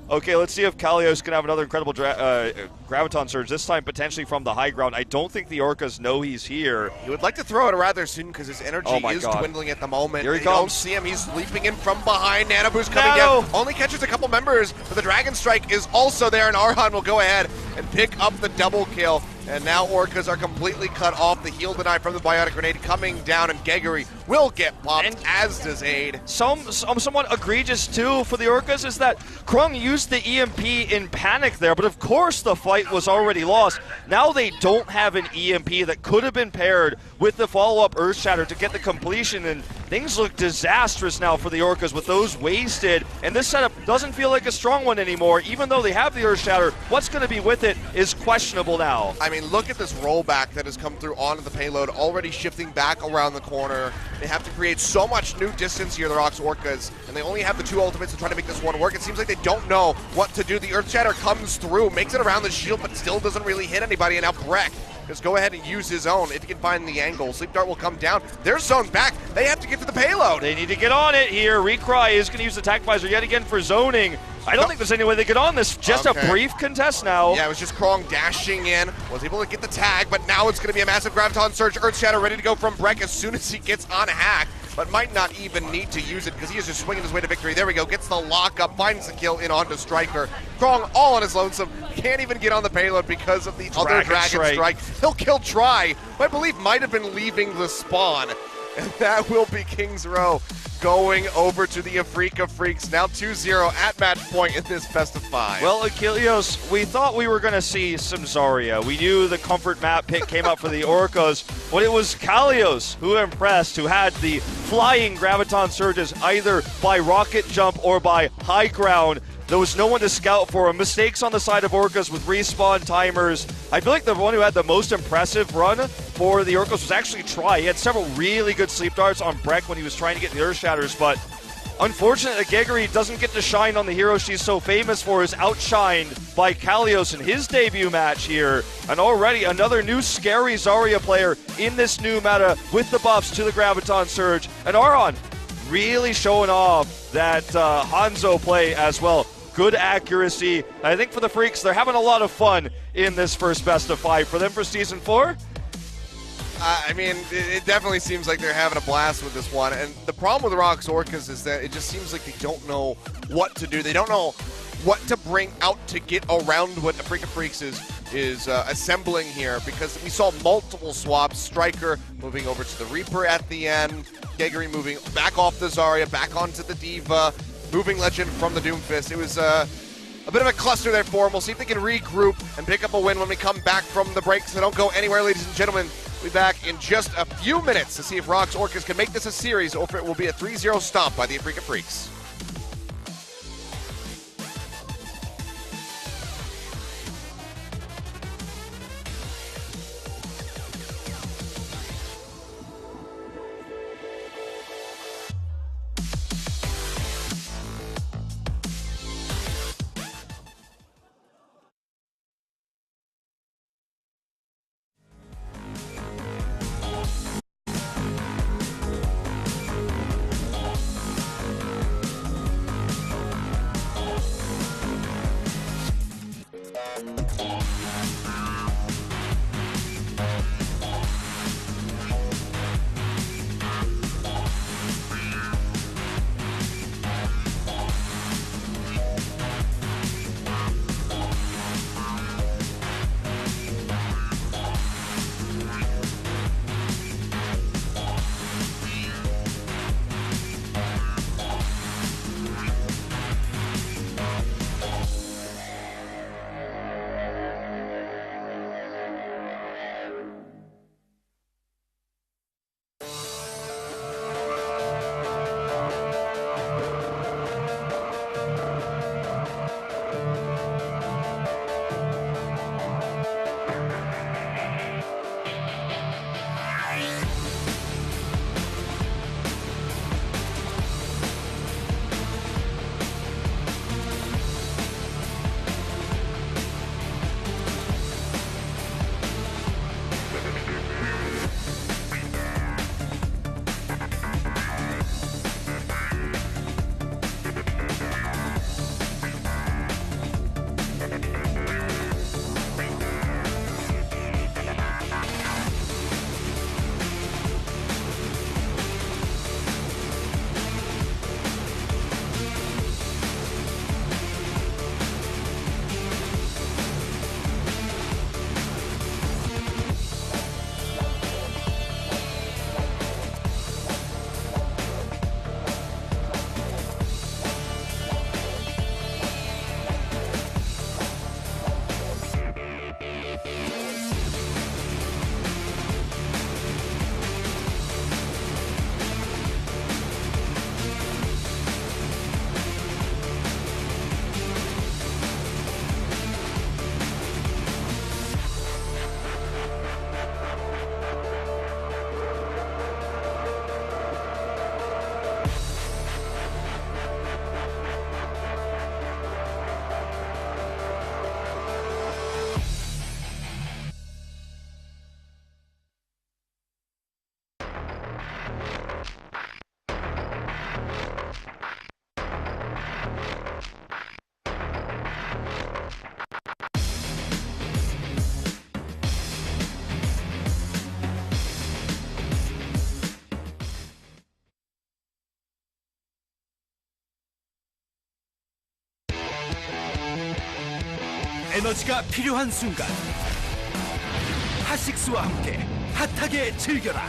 Okay, let's see if Kalios can have another incredible Graviton Surge, this time potentially from the high ground. I don't think the Orcas know he's here. He would like to throw it rather soon because his energy is dwindling at the moment. Here he comes. You don't comes. see him. He's leaping in from behind. Nano Boost coming down. Only catches a couple members, but the Dragon Strike is also there, and Arhan will go ahead and pick up the double kill. And now Orcas are completely cut off. The heal deny from the Biotic Grenade coming down, and Gegri will get popped, as does Aid. Somewhat egregious, too, for the Orcas is that Krung used the EMP in panic there, but of course the fight was already lost. Now they don't have an EMP that could have been paired with the follow-up Earth Shatter to get the completion, and things look disastrous now for the Orcas with those wasted, and this setup doesn't feel like a strong one anymore. Even though they have the Earth Shatter, what's going to be with it is questionable now. I mean, look at this rollback that has come through onto the payload, already shifting back around the corner. They have to create so much new distance here, the Rocks Orcas, and they only have the two ultimates to try to make this one work. It seems like they don't know what to do. The Earth Shatter comes through, makes it around the shield, but still doesn't really hit anybody, and now Breck just go ahead and use his own if he can find the angle. Sleep Dart will come down. They're zoned back. They have to get to the payload. They need to get on it here. Recry is going to use the attack visor yet again for zoning. I don't think there's any way they get on this. Just a brief contest now. Yeah, it was just Krong dashing in. Was able to get the tag, but now it's going to be a massive Graviton Surge. Earth Shatter ready to go from Breck as soon as he gets on hack, but might not even need to use it because he is just swinging his way to victory. There we go. Gets the lockup, finds the kill in onto Striker. Krong all on his lonesome. Can't even get on the payload because of the other Dragon Strike. He'll kill Try, who I believe might have been leaving the spawn. And that will be Kings Row going over to the Afrika Freaks, now 2-0 at match point in this best of 5. Well, Achilles, we thought we were going to see some Zarya. We knew the comfort map pick came up for the Orcas, but it was Kalios who impressed, who had the flying Graviton Surges either by rocket jump or by high ground. There was no one to scout for him. Mistakes on the side of Orcas with respawn timers. I feel like the one who had the most impressive run for the Orcas was actually Try. He had several really good sleep darts on Breck when he was trying to get the Earth Shatters, but unfortunately, Geguri doesn't get to shine on the hero she's so famous for, is outshined by Kalios in his debut match here. And already another new scary Zarya player in this new meta with the buffs to the Graviton Surge. And Aron really showing off that Hanzo play as well. Good accuracy. I think for the Freaks, they're having a lot of fun in this first best of 5. For them for Season 4? I mean, it definitely seems like they're having a blast with this one. And the problem with Rocks Orcas is that it just seems like they don't know what to do. They don't know what to bring out to get around what Afrika Freaks is assembling here, because we saw multiple swaps. Striker moving over to the Reaper at the end. Geguri moving back off the Zarya, back onto the D.Va. Moving Legend from the Doomfist. It was a bit of a cluster there for them. We'll see if they can regroup and pick up a win when we come back from the break. So don't go anywhere, ladies and gentlemen. We'll be back in just a few minutes to see if Rocks Orcas can make this a series or if it will be a 3-0 stomp by the Afrika Freaks. 에너지가 필요한 순간 핫식스와 함께 핫하게 즐겨라.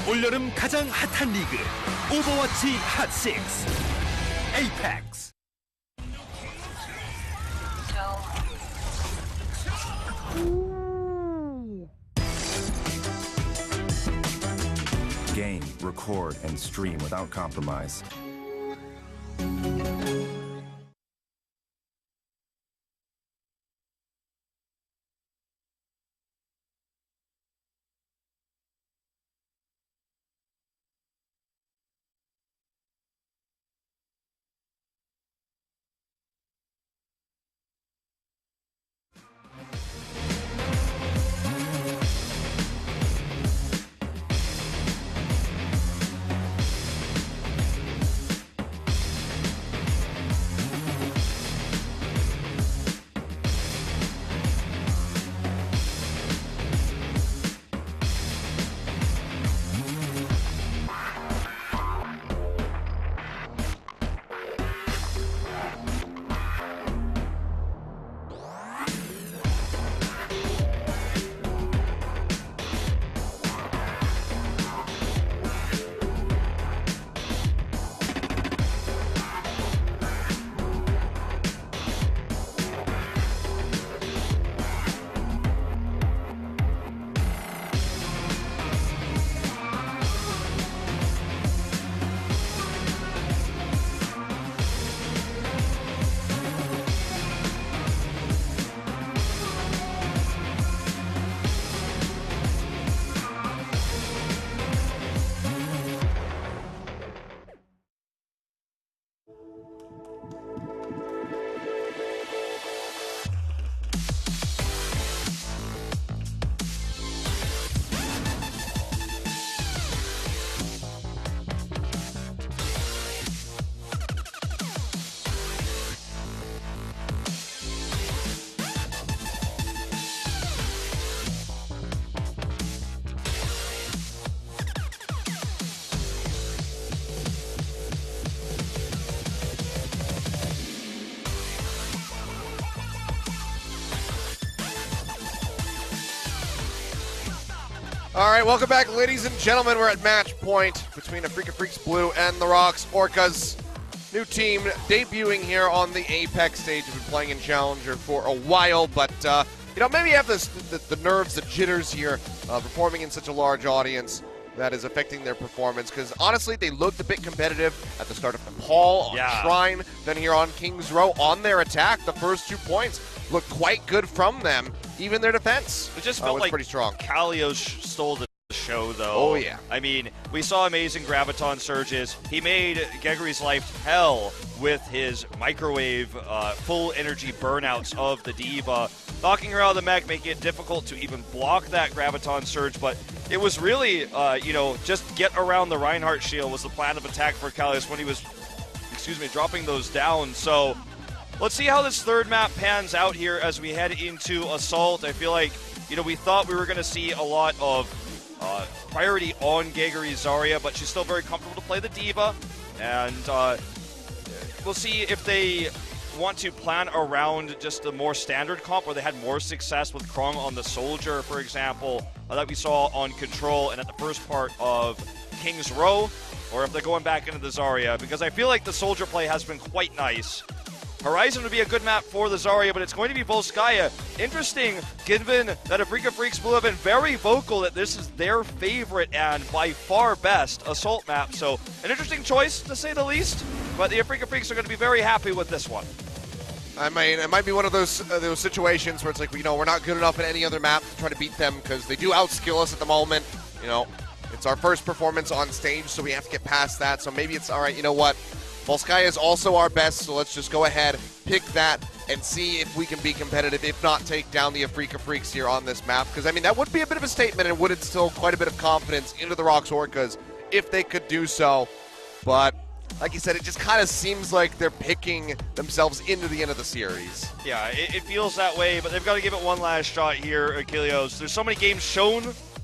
올여름 가장 핫한 리그 오버워치 핫식스 에이펙스. Game, record, and stream without compromise. All right, welcome back, ladies and gentlemen. We're at match point between Afrika Freaks Blue and the Rocks Orcas. New team debuting here on the Apex stage. We've been playing in Challenger for a while, but maybe you have the nerves, the jitters here, performing in such a large audience that is affecting their performance. Because honestly, they looked a bit competitive at the start of Nepal on Shrine, then here on King's Row on their attack. The first 2 points looked quite good from them. Even their defense it just felt was like pretty strong. Kalios stole the show, though. Oh, yeah. I mean, we saw amazing Graviton surges. He made Gegri's life hell with his microwave full energy burnouts of the D.Va, knocking her out of the mech, making it difficult to even block that Graviton surge. But it was really, just get around the Reinhardt shield was the plan of attack for Kalios when he was, dropping those down. So let's see how this third map pans out here as we head into Assault. I feel like, we thought we were going to see a lot of priority on Gegri Zarya, but she's still very comfortable to play the D.Va. And we'll see if they want to plan around just a more standard comp where they had more success with Krong on the Soldier, for example, that we saw on Control and at the first part of King's Row, or if they're going back into the Zarya, because I feel like the Soldier play has been quite nice. Horizon would be a good map for the Zarya, but it's going to be Volskaya. Interesting, given that Afrika Freaks Blue have been very vocal that this is their favorite and by far best Assault map. So an interesting choice, to say the least, but the Afrika Freaks are going to be very happy with this one. I mean, it might be one of those situations where it's like, we're not good enough at any other map to try to beat them because they do outskill us at the moment. It's our first performance on stage, so we have to get past that. So maybe it's, all right, you know what? Volskaya is also our best, so let's just go ahead, pick that, and see if we can be competitive, if not take down the Afrika Freaks here on this map. Because, I mean, that would be a bit of a statement and would instill quite a bit of confidence into the Rocks Orcas if they could do so. But, like you said, it just kind of seems like they're picking themselves into the end of the series. Yeah, it feels that way, but they've got to give it one last shot here, Achilleos. There's so many games shown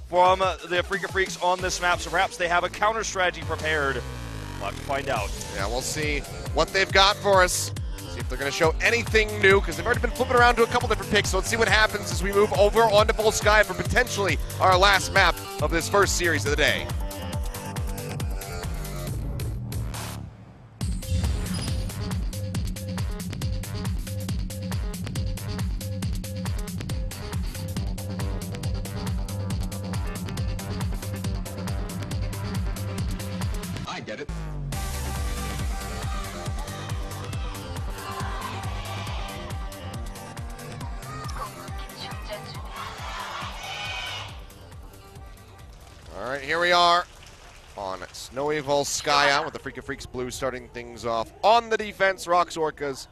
from the Afrika Freaks on this map, so perhaps they have a counter strategy prepared. We'll have to find out. Yeah, we'll see what they've got for us. See if they're going to show anything new, because they've already been flipping around to a couple different picks. So let's see what happens as we move over onto Volskaya for potentially our last map of this first series of the day. I get it. All right, here we are on Snowy Volskaya with the Afrika Freaks Blue starting things off on the defense. Rocks Orcas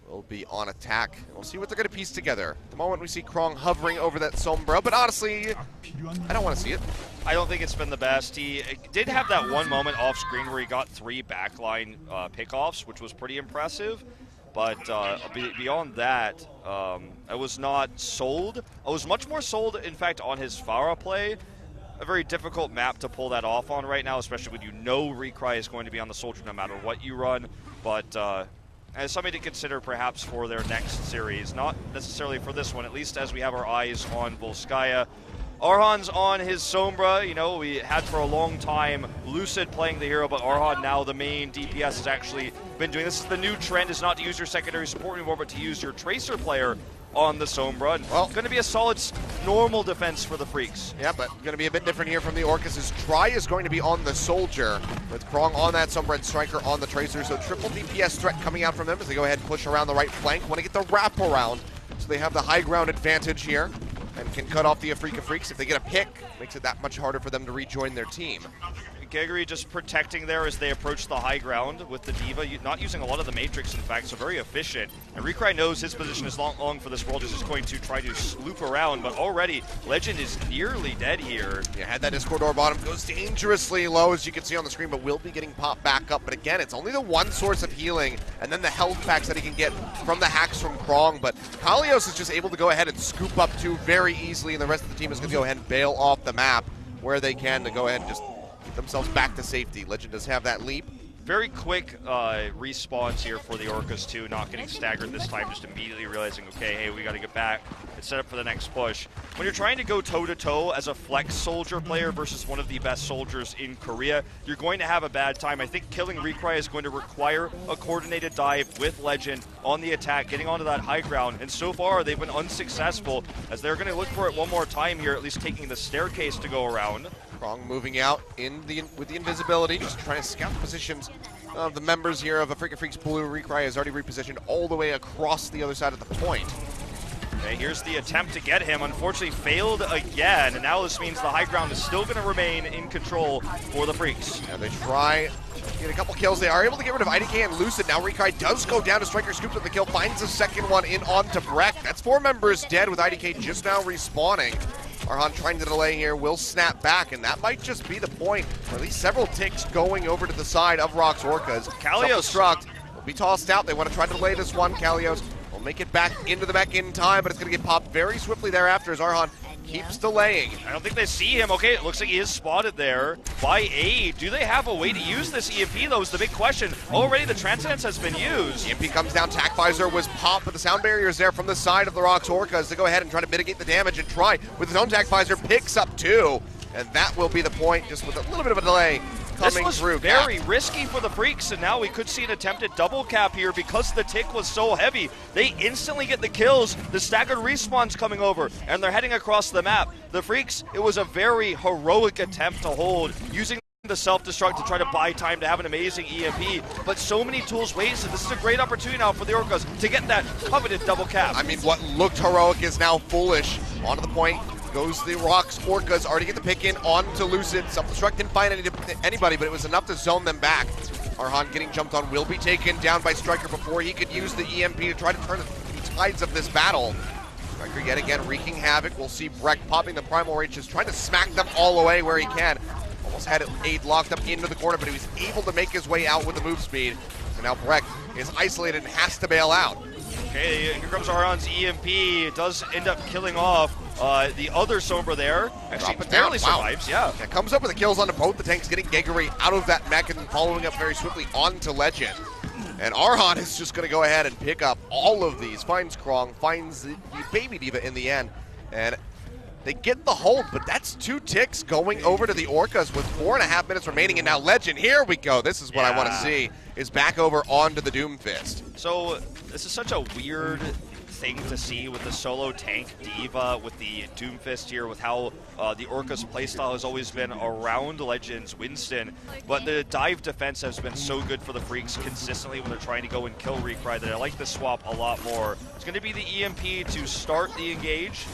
will be on attack. We'll see what they're going to piece together. At the moment, we see Krong hovering over that Sombra, but honestly, I don't want to see it. I don't think it's been the best. He did have that one moment off screen where he got 3 backline pickoffs, which was pretty impressive. But beyond that, I was not sold. I was much more sold, in fact, on his Pharah play. A very difficult map to pull that off on right now, especially when Recry is going to be on the Soldier no matter what you run. But as something to consider perhaps for their next series, not necessarily for this one, at least as we have our eyes on Volskaya. Arhan's on his Sombra. We had for a long time Lucid playing the hero, but Arhan now the main DPS has actually been doing this. The new trend is not to use your secondary support anymore, but to use your Tracer player on the Sombra. And well, going to be a solid normal defense for the Freaks. Yeah, but going to be a bit different here from the Orcas. His try is going to be on the Soldier, with Krong on that Sombra and Striker on the Tracer. So triple DPS threat coming out from them as they go ahead and push around the right flank. Want to get the wrap around, so they have the high ground advantage here and can cut off the Afrika Freaks. If they get a pick, makes it that much harder for them to rejoin their team. Gegri just protecting there as they approach the high ground with the D.Va, not using a lot of the Matrix, in fact, so very efficient. And Recry knows his position is long for this world, is just going to try to loop around, but already Legend is nearly dead here. Yeah, had that Discord door bottom, goes dangerously low, as you can see on the screen, but will be getting popped back up. But again, it's only the one source of healing, and then the health packs that he can get from the hacks from Krong. But Kalios is just able to go ahead and scoop up 2 very easily, and the rest of the team is going to go ahead and bail off the map where they can to go ahead and just themselves back to safety. Legend does have that leap. very quick response here for the Orcas too, not getting staggered this time, just immediately realizing, okay, hey, we got to get back and set up for the next push. When you're trying to go toe-to-toe as a flex soldier player versus one of the best soldiers in Korea, you're going to have a bad time. I think killing Recry is going to require a coordinated dive with Legend on the attack, getting onto that high ground, and so far they've been unsuccessful, as they're going to look for it one more time here, at least taking the staircase to go around. Krong moving out with the invisibility, just trying to scout the positions of the members here of Afrika Freaks Blue. Recry has already repositioned all the way across the other side of the point. Okay, here's the attempt to get him. Unfortunately, failed again, and now this means the high ground is still going to remain in control for the Freaks. And they try to get a couple kills. They are able to get rid of IDK and Lucid. Now Recry does go down to Striker, scoops up the kill, finds the second one in onto Breck. That's 4 members dead with IDK just now respawning. Arhan trying to delay here, will snap back, and that might just be the point. Or at least several ticks going over to the side of Rock's Orcas. Kalios Self-destruct will be tossed out. They want to try to delay this one. Kalios will make it back into the mech in time, but it's going to get popped very swiftly thereafter as Arhan keeps delaying. I don't think they see him. Okay, it looks like he is spotted there by A. Do they have a way to use this EMP, though, is the big question. Already the Transcendence has been used. EMP comes down, Tac Visor was popped, but the sound barrier is there from the side of the Rocks Orcas to go ahead and try to mitigate the damage and try with his own Tac Visor, picks up 2, and that will be the point, just with a little bit of a delay. This was very risky for the Freaks, and now we could see an attempted double cap here because the tick was so heavy. They instantly get the kills, the staggered respawns coming over, and they're heading across the map. The Freaks, it was a very heroic attempt to hold, using the self-destruct to try to buy time to have an amazing EMP, but so many tools wasted. This is a great opportunity now for the Orcas to get that coveted double cap. I mean, what looked heroic is now foolish. Onto the point goes the Rocks Orcas, already get the pick in onto Lucid. Self-destruct didn't find anybody, but it was enough to zone them back. Arhan getting jumped on will be taken down by Striker before he could use the EMP to try to turn the tides of this battle. Striker yet again wreaking havoc. We'll see Breck popping the Primal Rage, just trying to smack them all away where he can. Almost had Aid locked up into the corner, but he was able to make his way out with the move speed. So now Breck is isolated and has to bail out. Okay, here comes Arhan's EMP. It does end up killing off the other Sombra there. Actually, barely survives, yeah. Comes up with the kills onto both the tanks, getting Geguri out of that mech and following up very swiftly onto Legend. And Arhan is just going to go ahead and pick up all of these. Finds Krong, finds the Baby Diva in the end. And they get the hold, but that's 2 ticks going over to the Orcas with 4.5 minutes remaining. And now Legend, here we go. This is what I want to see, is back over onto the Doomfist. So this is such a weird thing to see with the solo tank Diva, with the Doomfist here, with how the Orcas playstyle has always been around Legend's Winston. But the dive defense has been so good for the Freaks consistently when they're trying to go and kill Recry that I like this swap a lot more. It's going to be the EMP to start the engage.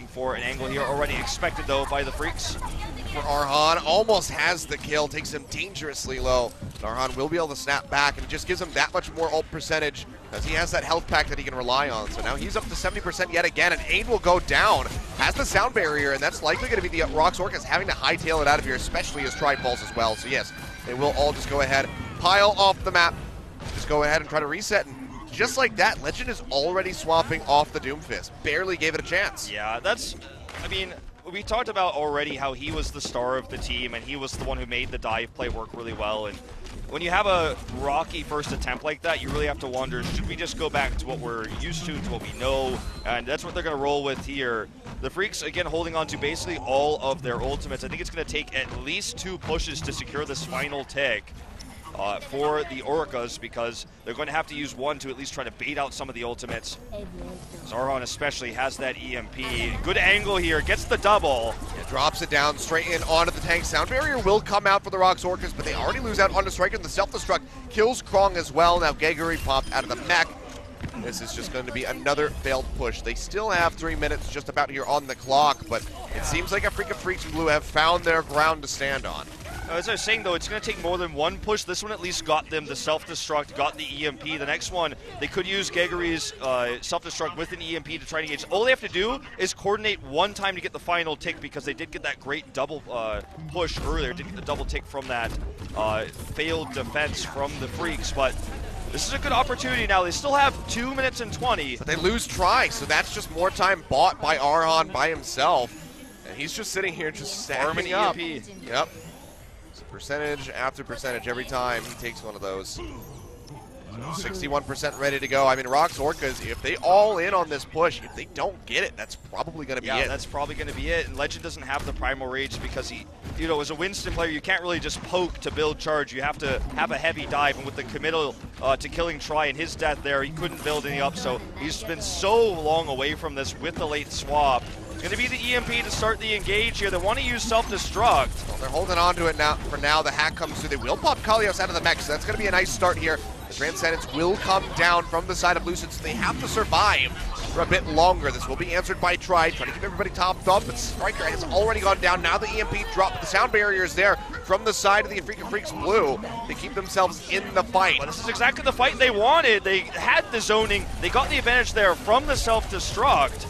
For an angle here already expected, though, by the Freaks. For Arhan, almost has the kill, takes him dangerously low. But Arhan will be able to snap back, and it just gives him that much more ult percentage as he has that health pack that he can rely on. So now he's up to 70% yet again, and Aid will go down. Has the sound barrier, and that's likely going to be the Rocks Orcas having to hightail it out of here, especially as Tribe falls as well. So yes, they will all just go ahead, pile off the map, just go ahead and try to reset. And just like that, Legend is already swapping off the Doomfist. Barely gave it a chance. Yeah, that's, I mean, we talked about already how he was the star of the team, and he was the one who made the dive play work really well. And when you have a rocky first attempt like that, you really have to wonder, should we just go back to what we're used to what we know? And that's what they're going to roll with here. The Freaks, again, holding on to basically all of their ultimates. I think it's going to take at least 2 pushes to secure this final tick. For the Orcas, because they're going to have to use 1 to at least try to bait out some of the ultimates. Arhan especially has that EMP. Good angle here, gets the double. It drops it down straight in onto the tank. Sound barrier will come out for the Rocks Orcas, but they already lose out onto Striker. The self-destruct kills Krong as well. Now Geguri popped out of the mech. This is just going to be another failed push. They still have 3 minutes just about here on the clock, but it seems like Afrika Freaks Blue have found their ground to stand on. As I was saying, though, it's going to take more than 1 push. This one at least got them the self-destruct, got the EMP. The next one, they could use Geguri's self-destruct with an EMP to try to engage. All they have to do is coordinate 1 time to get the final tick, because they did get that great double push earlier. Did get the double tick from that failed defense from the Freaks, but this is a good opportunity now. They still have 2 minutes and 20. But they lose try, so that's just more time bought by Arhan by himself. And he's just sitting here just stacking up. EMP. Yep. So percentage after percentage every time he takes one of those. 61% ready to go. I mean, Rox Orcas, if they all in on this push, if they don't get it, that's probably going to be it. Yeah, that's probably going to be it. And Legend doesn't have the Primal Rage because he, as a Winston player, you can't really just poke to build charge. You have to have a heavy dive. And with the committal to killing Tri and his death there, he couldn't build any up. So he's been so long away from this with the late swap. Going to be the EMP to start the engage here. They want to use self-destruct. Well, they're holding on to it now. For now, the hack comes through. They will pop Kalios out of the mech, so that's going to be a nice start here. The Transcendence will come down from the side of Lucid, so they have to survive for a bit longer. This will be answered by Tri, trying to keep everybody topped up, but Striker has already gone down. Now the EMP dropped. The sound barrier is there from the side of the Afrika Freaks Blue. They keep themselves in the fight. Well, this is exactly the fight they wanted. They had the zoning. They got the advantage there from the self-destruct.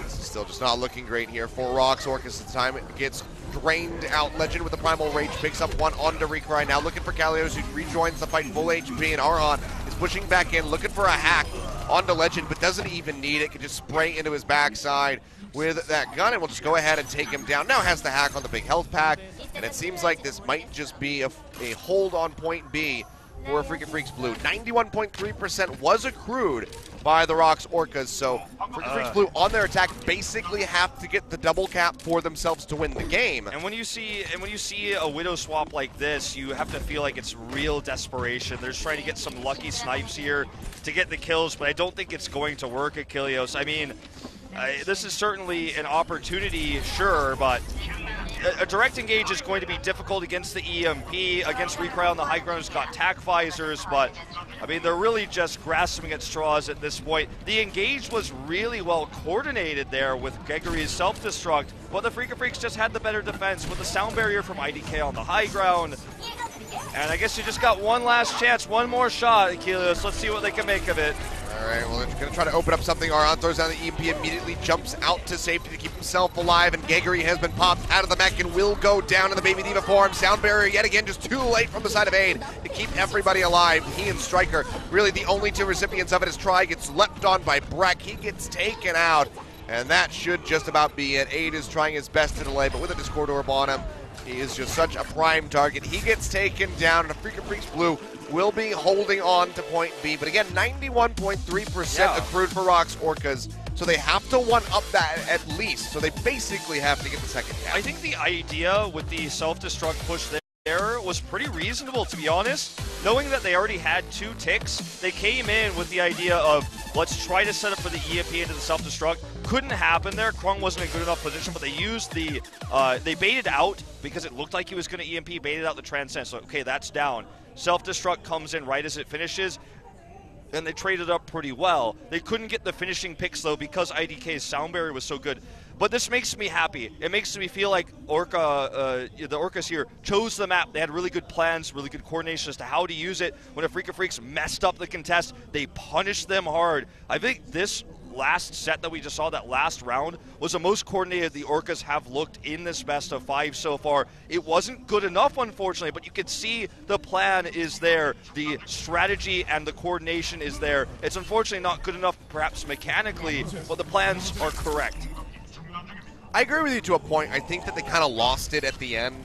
Still just not looking great here for Rox Orcas. The time it gets drained out. Legend with the Primal Rage picks up one onto Recry. Now looking for Kalios, who rejoins the fight full HP, and Arhan is pushing back in, looking for a hack onto Legend, but doesn't even need it. Can just spray into his backside with that gun, and we'll just go ahead and take him down. Now has the hack on the big health pack, and it seems like this might just be a hold on point B for Afrika Freaks Blue. 91.3% was accrued by the Rox Orcas, so Afrika Freaks Blue on their attack basically have to get the double cap for themselves to win the game. And when you see a Widow swap like this, you have to feel like it's real desperation. They're just trying to get some lucky snipes here to get the kills, but I don't think it's going to work at Kilios. I mean, this is certainly an opportunity, sure, but a direct engage is going to be difficult against the EMP, against Recry on the high ground who's got tack visors, but I mean, they're really just grasping at straws at this point. The engage was really well coordinated there with Gregory's self-destruct, but the Afrika Freaks just had the better defense with the sound barrier from IDK on the high ground. And I guess you just got one last chance, one more shot, Kilios. Let's see what they can make of it. All right, well, they're going to try to open up something. Arhan throws down the EMP, immediately jumps out to safety to keep himself alive, and Gregory has been popped out of the mech and will go down in the Baby Diva form. Sound barrier yet again, just too late from the side of Aid to keep everybody alive. He and Striker, really the only two recipients of it, as Tri gets leapt on by Breck. He gets taken out, and that should just about be it. Aid is trying his best to delay, but with a Discord Orb on him, he is just such a prime target. He gets taken down, and Afrika Freaks Blue will be holding on to point B. But again, 91.3% accrued for Rox Orcas, so they have to one-up that at least. So they basically have to get the second cap. I think the idea with the self-destruct push there was pretty reasonable, to be honest. Knowing that they already had 2 ticks, they came in with the idea of, let's try to set up for the EMP into the self-destruct. Couldn't happen there. Krung wasn't in a good enough position, but they used the, they baited out because it looked like he was going to EMP, baited out the Transcend. So, okay, that's down. Self-destruct comes in right as it finishes, and they traded up pretty well. They couldn't get the finishing picks, though, because IDK's sound barrier was so good. But this makes me happy. It makes me feel like the Orcas here chose the map. They had really good plans, really good coordination as to how to use it. When Afrika Freaks messed up the contest, they punished them hard. I think this last set that we just saw, that last round, was the most coordinated the Orcas have looked in this best of 5 so far. It wasn't good enough, unfortunately, but you can see the plan is there. The strategy and the coordination is there. It's unfortunately not good enough, perhaps mechanically, but the plans are correct. I agree with you to a point. I think that they kind of lost it at the end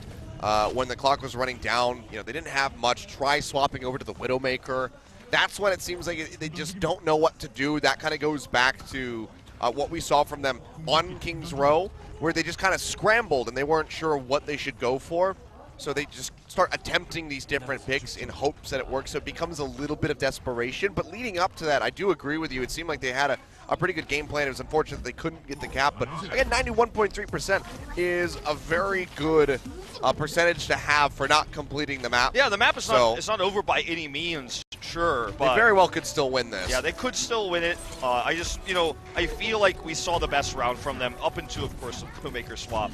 when the clock was running down. You know, they didn't have much. Try swapping over to the Widowmaker. That's when it seems like they just don't know what to do. That kind of goes back to what we saw from them on King's Row, where they just kind of scrambled and they weren't sure what they should go for. So they just start attempting these different picks in hopes that it works. So it becomes a little bit of desperation. But leading up to that, I do agree with you. It seemed like they had a pretty good game plan. It was unfortunate that they couldn't get the cap. But again, 91.3% is a very good percentage to have for not completing the map. Yeah, the map is not over by any means, sure. But they very well could still win this. Yeah, they could still win it. I just, I feel like we saw the best round from them up until, of course, the Widowmaker swap.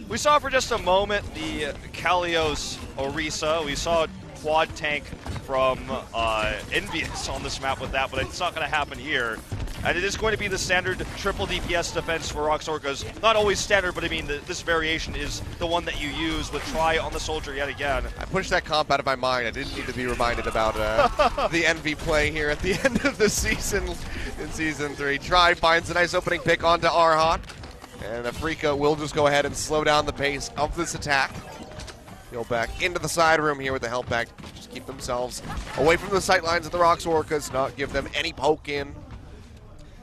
We saw for just a moment the Kalios Orisa. We saw quad tank from Envious on this map with that, but it's not going to happen here. And it is going to be the standard triple DPS defense for Rox Orcas. Not always standard, but I mean, this variation is the one that you use with Try on the Soldier yet again. I pushed that comp out of my mind. I didn't need to be reminded about the Envy play here at the end of the season in Season 3. Try finds a nice opening pick onto Arhan. And Afrika will just go ahead and slow down the pace of this attack. Go back into the side room here with the help back. Just keep themselves away from the sight lines of the Rocks Orcas, not give them any poke in.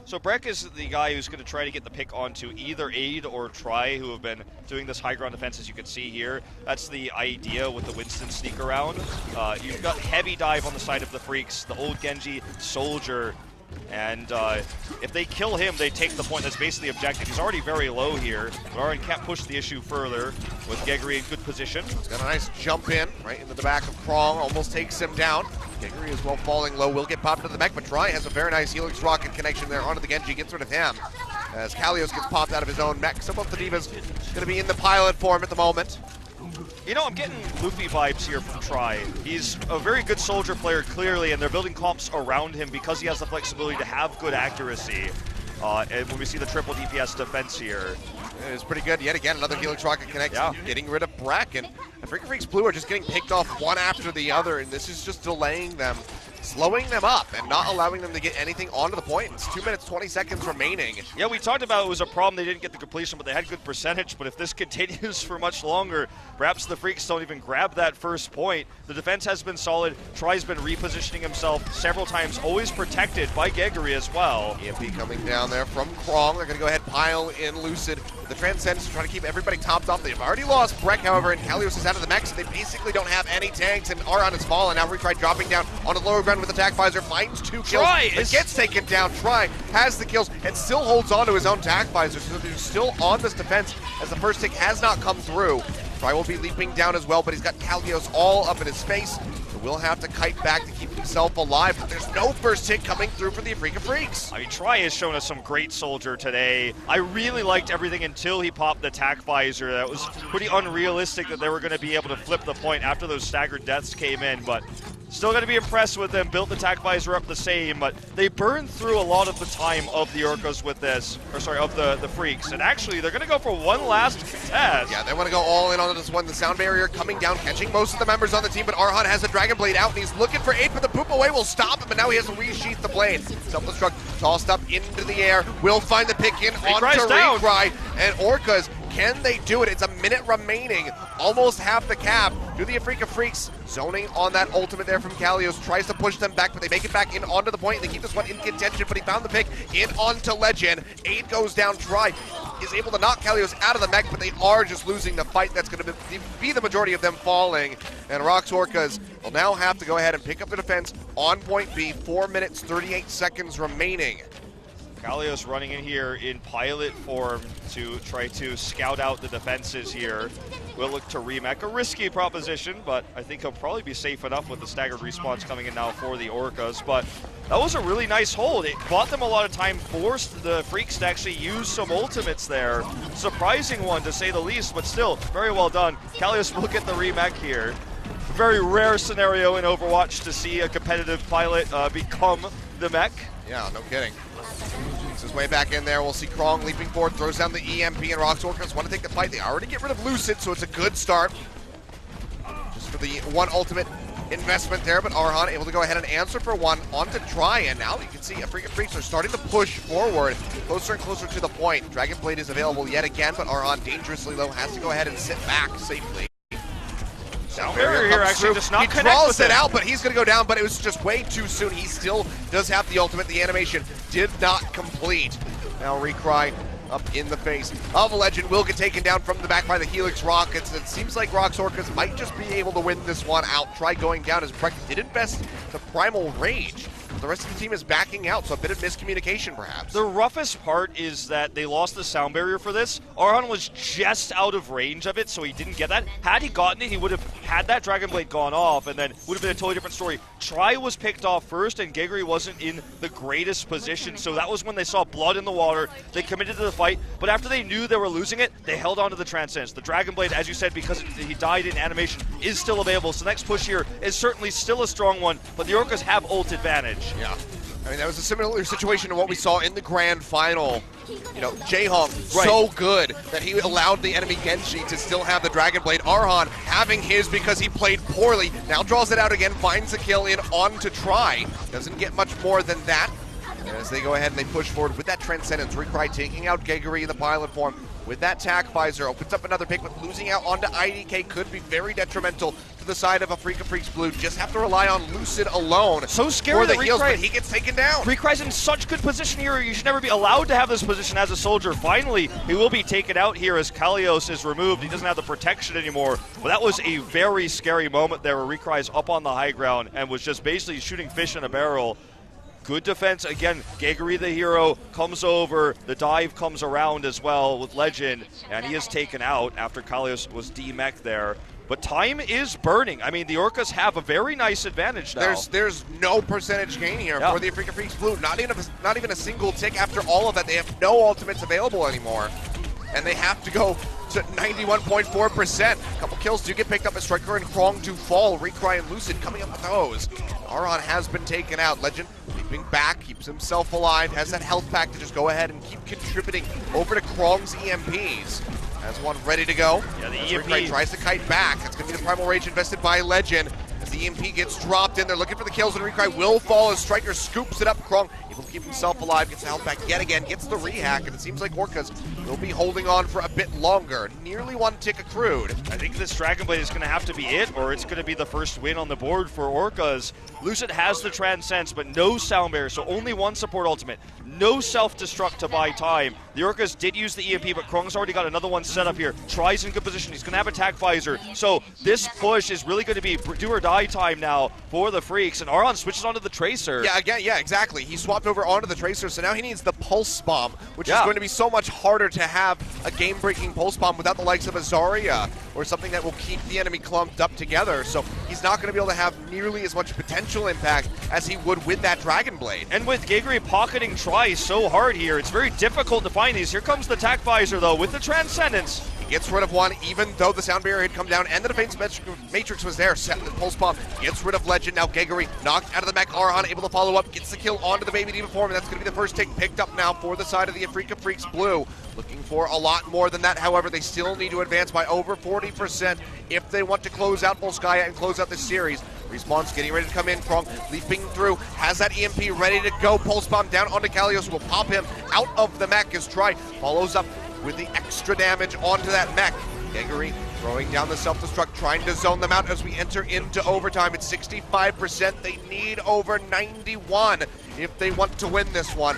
So Breck is the guy who's going to try to get the pick onto either Aid or Tri, who have been doing this high ground defense, as you can see here. That's the idea with the Winston sneak around. You've got heavy dive on the side of the Freaks, the old Genji soldier, and if they kill him, they take the point. That's basically the objective. He's already very low here, but Arhan can't push the issue further with Gegri in good position. He's got a nice jump in right into the back of Krong, almost takes him down. Gegri as well falling low, will get popped into the mech, but Tri has a very nice Helix Rocket connection there onto the Genji, gets rid of him. As Kalios gets popped out of his own mech. Some of the Divas going to be in the pilot form at the moment. You know, I'm getting Luffy vibes here from Tri. He's a very good soldier player, clearly, and they're building comps around him because he has the flexibility to have good accuracy. And when we see the triple DPS defense here. It's pretty good. Yet again, another Helix Rocket connect, getting rid of Breck. And the Freaks Blue are just getting picked off one after the other, and this is just delaying them, slowing them up, and not allowing them to get anything onto the point. It's 2 minutes, 20 seconds remaining. Yeah, we talked about it was a problem they didn't get the completion, but they had good percentage. But if this continues for much longer, perhaps the Freaks don't even grab that first point. The defense has been solid. Tri's been repositioning himself several times, always protected by Gegri as well. EMP coming down there from Krong. They're going to go ahead, pile in Lucid. The Transcendence trying to keep everybody topped off. They've already lost Breck, however, and Kalios is out of the mech, so they basically don't have any tanks, and Arhan has fallen. Now Retry dropping down on the lower ground with attack visor, finds 2 kills, but gets taken down. Tri has the kills and still holds on to his own attack visor, so they're still on this defense as the first tick has not come through. Tri will be leaping down as well, but he's got Kalios all up in his face. So will have to kite back to keep himself alive, but there's no first hit coming through for the Afrika Freaks. I mean, Tri has shown us some great soldier today. I really liked everything until he popped the attack visor. That was pretty unrealistic that they were going to be able to flip the point after those staggered deaths came in, but still going to be impressed with them. Built the attack visor up the same, but they burned through a lot of the time of the Orcas with this, or sorry, of the Freaks. And actually, they're going to go for one last contest. Yeah, they want to go all in on this one. The sound barrier coming down, catching most of the members on the team, but Arhan has a Dragon Blade out, and he's looking for Aid, but the poop away will stop him, and now he has to resheath the blade. Self-destruct, tossed up into the air, will find the pick in onto Retry, and Orcas, can they do it? It's a minute remaining, almost half the cap. Do the Afrika Freaks zoning on that ultimate there from Kalios, tries to push them back, but they make it back in onto the point. They keep this one in contention, but he found the pick in onto Legend. Aid goes down, Tri is able to knock Kalios out of the mech, but they are just losing the fight. That's going to be the majority of them falling. And Rocks Orcas will now have to go ahead and pick up the defense on point B. 4 minutes, 38 seconds remaining. Kalios running in here in pilot form to try to scout out the defenses here. We'll look to remech, a risky proposition, but I think he'll probably be safe enough with the staggered respawns coming in now for the Orcas. But that was a really nice hold. It bought them a lot of time, forced the Freaks to actually use some ultimates there. Surprising one to say the least, but still very well done. Kalios will get the remech here. Very rare scenario in Overwatch to see a competitive pilot become the mech. Yeah, no kidding. Makes his way back in there. We'll see Krong leaping forward, throws down the EMP, and Rocks Orcas want to take the fight. They already get rid of Lucid, so it's a good start. Just for the one ultimate investment there, but Arhan able to go ahead and answer for one onto Tri, and now you can see Afrika Freaks are starting to push forward, closer and closer to the point. Dragon Blade is available yet again, but Arhan dangerously low, has to go ahead and sit back safely. Sound barrier here actually does not he connect draws with it out, but he's going to go down, but it was just way too soon. He still does have the ultimate. The animation did not complete. Now Recry up in the face of Legend will get taken down from the back by the Helix Rockets. It seems like Rocks Orcas might just be able to win this one out. Try going down as Breck did invest the Primal Rage. The rest of the team is backing out, so a bit of miscommunication perhaps. The roughest part is that they lost the sound barrier for this. Arhan was just out of range of it, so he didn't get that. Had he gotten it, he would have had that Dragon Blade gone off, and then would have been a totally different story. Tri was picked off first, and Gegri wasn't in the greatest position, so that was when they saw blood in the water. They committed to the fight, but after they knew they were losing it, they held on to the Transcendence. The Dragon Blade, as you said, because he died in animation, is still available, so the next push here is certainly still a strong one, but the Orcas have ult advantage. Yeah. I mean, that was a similar situation to what we saw in the grand final. You know, Jaehong, so good that he allowed the enemy Genji to still have the Dragon Blade. Arhan having his because he played poorly. Now draws it out again, finds the kill in on to Tri. Doesn't get much more than that. As they go ahead and they push forward with that Transcendence, Recry taking out Geguri in the pilot form. With that Tac Visor, opens up another pick, but losing out onto IDK could be very detrimental to the side of Afrika Freaks Blue. Just have to rely on Lucid alone. So scary for the that heals, Recry, but he gets taken down. Recry's in such good position here. You should never be allowed to have this position as a soldier. Finally, he will be taken out here as Kalios is removed. He doesn't have the protection anymore. But that was a very scary moment there where Recry's up on the high ground and was just basically shooting fish in a barrel. Good defense. Again, Geguri the hero comes over. The dive comes around as well with Legend, and he is taken out after Kalios was D-mech there. But time is burning. I mean, the Orcas have a very nice advantage now. There's no percentage gain here for the Afrika Freaks Blue. Not even a single tick after all of that. They have no ultimates available anymore. And they have to go to 91.4%. A couple kills do get picked up as Striker and Krong do fall. Recry and Lucid coming up with those. Aron has been taken out. Legend leaping back, keeps himself alive, has that health pack to just go ahead and keep contributing over to Krong's EMPs. Has one ready to go. Yeah, the as EMP Recry tries to kite back. That's going to be the Primal Rage invested by Legend. As the EMP gets dropped in, they're looking for the kills, and Recry will fall as Striker scoops it up. Krong able to keep himself alive, gets the health back yet again, gets the rehack, and it seems like Orcas will be holding on for a bit longer. Nearly one tick accrued. I think this Dragon Blade is going to have to be it, or it's going to be the first win on the board for Orcas. Lucid has the Transcends, but no Sound Barrier, so only one support ultimate. No self-destruct to buy time. The Orcas did use the EMP, but Krong's already got another one set up here. Tries in good position. He's going to have Attack Visor. So this push is really going to be do or die time now for the Freaks, and Aron switches onto the Tracer. Yeah, exactly. He swapped over onto the Tracer, so now he needs the Pulse Bomb, which is going to be so much harder to have a game-breaking Pulse Bomb without the likes of a Zarya, or something that will keep the enemy clumped up together. So he's not going to be able to have nearly as much potential impact as he would with that Dragon Blade. And with Geguri pocketing Try so hard here, it's very difficult to find these. Here comes the Attack Visor, though, with the Transcendence. He gets rid of one, even though the Sound Barrier had come down and the Defense Matrix was there. Set the Pulse Bomb, gets rid of Legend. Now Geguri knocked out of the mech. Aron able to follow up, gets the kill onto the Baby Diva form, and that's going to be the first tick picked up now for the side of the Afrika Freaks Blue. Looking for a lot more than that, however, they still need to advance by over 40% if they want to close out Volskaya and close out this series. Respawn's getting ready to come in. Krong leaping through, has that EMP ready to go. Pulse Bomb down onto Kalios, will pop him out of the mech as Try follows up with the extra damage onto that mech. Geguri throwing down the self-destruct, trying to zone them out as we enter into overtime. It's 65%. They need over 91 if they want to win this one.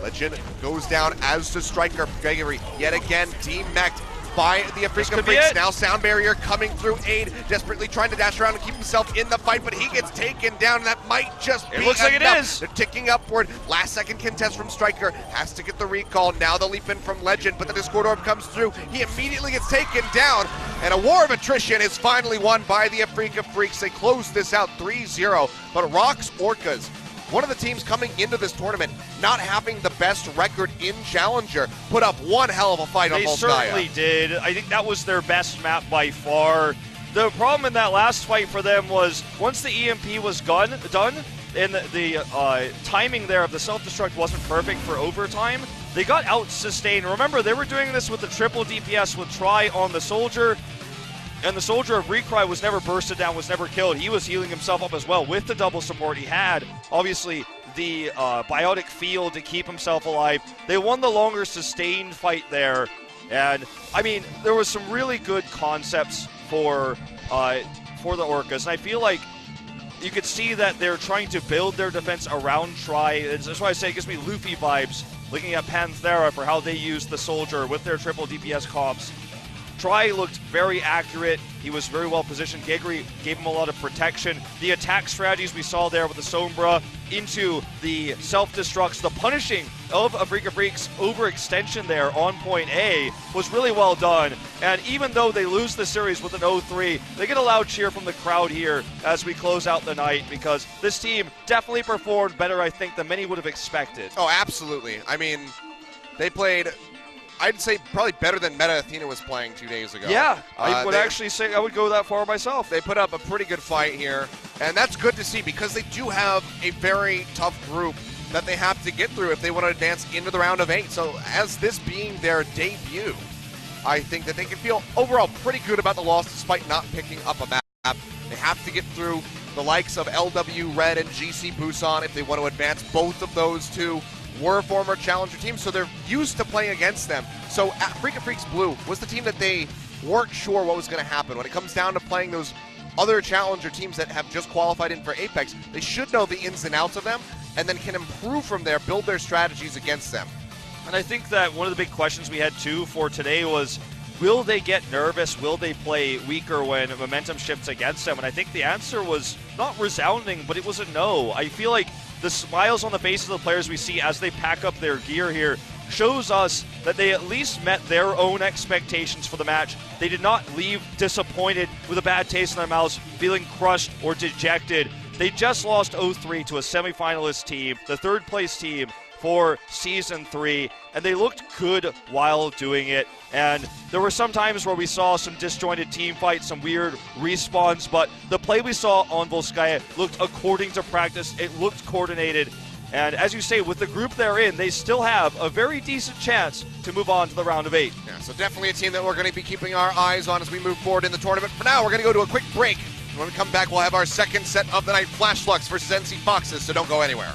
Legend goes down as the Striker. Geguri yet again demeched by the Afrika Freaks. Now Sound Barrier coming through aid, desperately trying to dash around and keep himself in the fight, but he gets taken down. That might just be enough. It looks like it is. They're ticking upward. Last second contest from Striker. Has to get the recall. Now the leap in from Legend, but the Discord Orb comes through. He immediately gets taken down, and a war of attrition is finally won by the Afrika Freaks. They close this out 3-0, but Rocks Orcas, one of the teams coming into this tournament not having the best record in Challenger, put up one hell of a fight on Volskaya. They certainly did. I think that was their best map by far. The problem in that last fight for them was once the EMP was done, and the timing there of the self-destruct wasn't perfect for overtime, they got out-sustained. Remember, they were doing this with the triple DPS with Try on the Soldier, and the Soldier of Recry was never bursted down, was never killed. He was healing himself up as well with the double support. He had, obviously, the biotic field to keep himself alive. They won the longer sustained fight there. And, I mean, there was some really good concepts for the Orcas. And I feel like you could see that they're trying to build their defense around Try. That's why I say it gives me Luffy vibes looking at Panthera for how they use the Soldier with their triple DPS comps. Try looked very accurate. He was very well positioned. Geguri gave him a lot of protection. The attack strategies we saw there with the Sombra into the self-destructs, the punishing of Afrika Freaks overextension there on point A was really well done. And even though they lose the series with an 0-3, they get a loud cheer from the crowd here as we close out the night, because this team definitely performed better, I think, than many would have expected. Oh, absolutely. I mean, they played, I'd say, probably better than Meta Athena was playing 2 days ago. Yeah, I would actually say I would go that far myself. They put up a pretty good fight here, and that's good to see because they do have a very tough group that they have to get through if they want to advance into the round of 8. So as this being their debut, I think that they can feel overall pretty good about the loss despite not picking up a map. They have to get through the likes of LW Red and GC Busan, if they want to advance. Both of those two were former challenger teams, so they're used to playing against them. So Freakin' Freaks Blue was the team that they weren't sure what was going to happen. When it comes down to playing those other challenger teams that have just qualified in for Apex, they should know the ins and outs of them, and then can improve from there, build their strategies against them. And I think that one of the big questions we had too for today was, will they get nervous? Will they play weaker when momentum shifts against them? And I think the answer was not resounding, but it was a no. I feel like the smiles on the faces of the players we see as they pack up their gear here shows us that they at least met their own expectations for the match. They did not leave disappointed with a bad taste in their mouths, feeling crushed or dejected. They just lost 0-3 to a semifinalist team, the third place team for Season 3, and they looked good while doing it. And there were some times where we saw some disjointed team fights, some weird respawns, but the play we saw on Volskaya looked according to practice. It looked coordinated. And as you say, with the group they're in, they still have a very decent chance to move on to the round of 8. Yeah, so definitely a team that we're going to be keeping our eyes on as we move forward in the tournament. For now, we're going to go to a quick break. And when we come back, we'll have our second set of the night, Flash Flux versus NC Foxes, so don't go anywhere.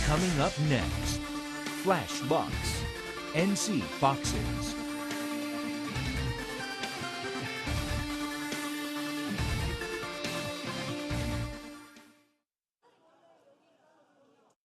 Coming up next, Flash Box, NC Foxes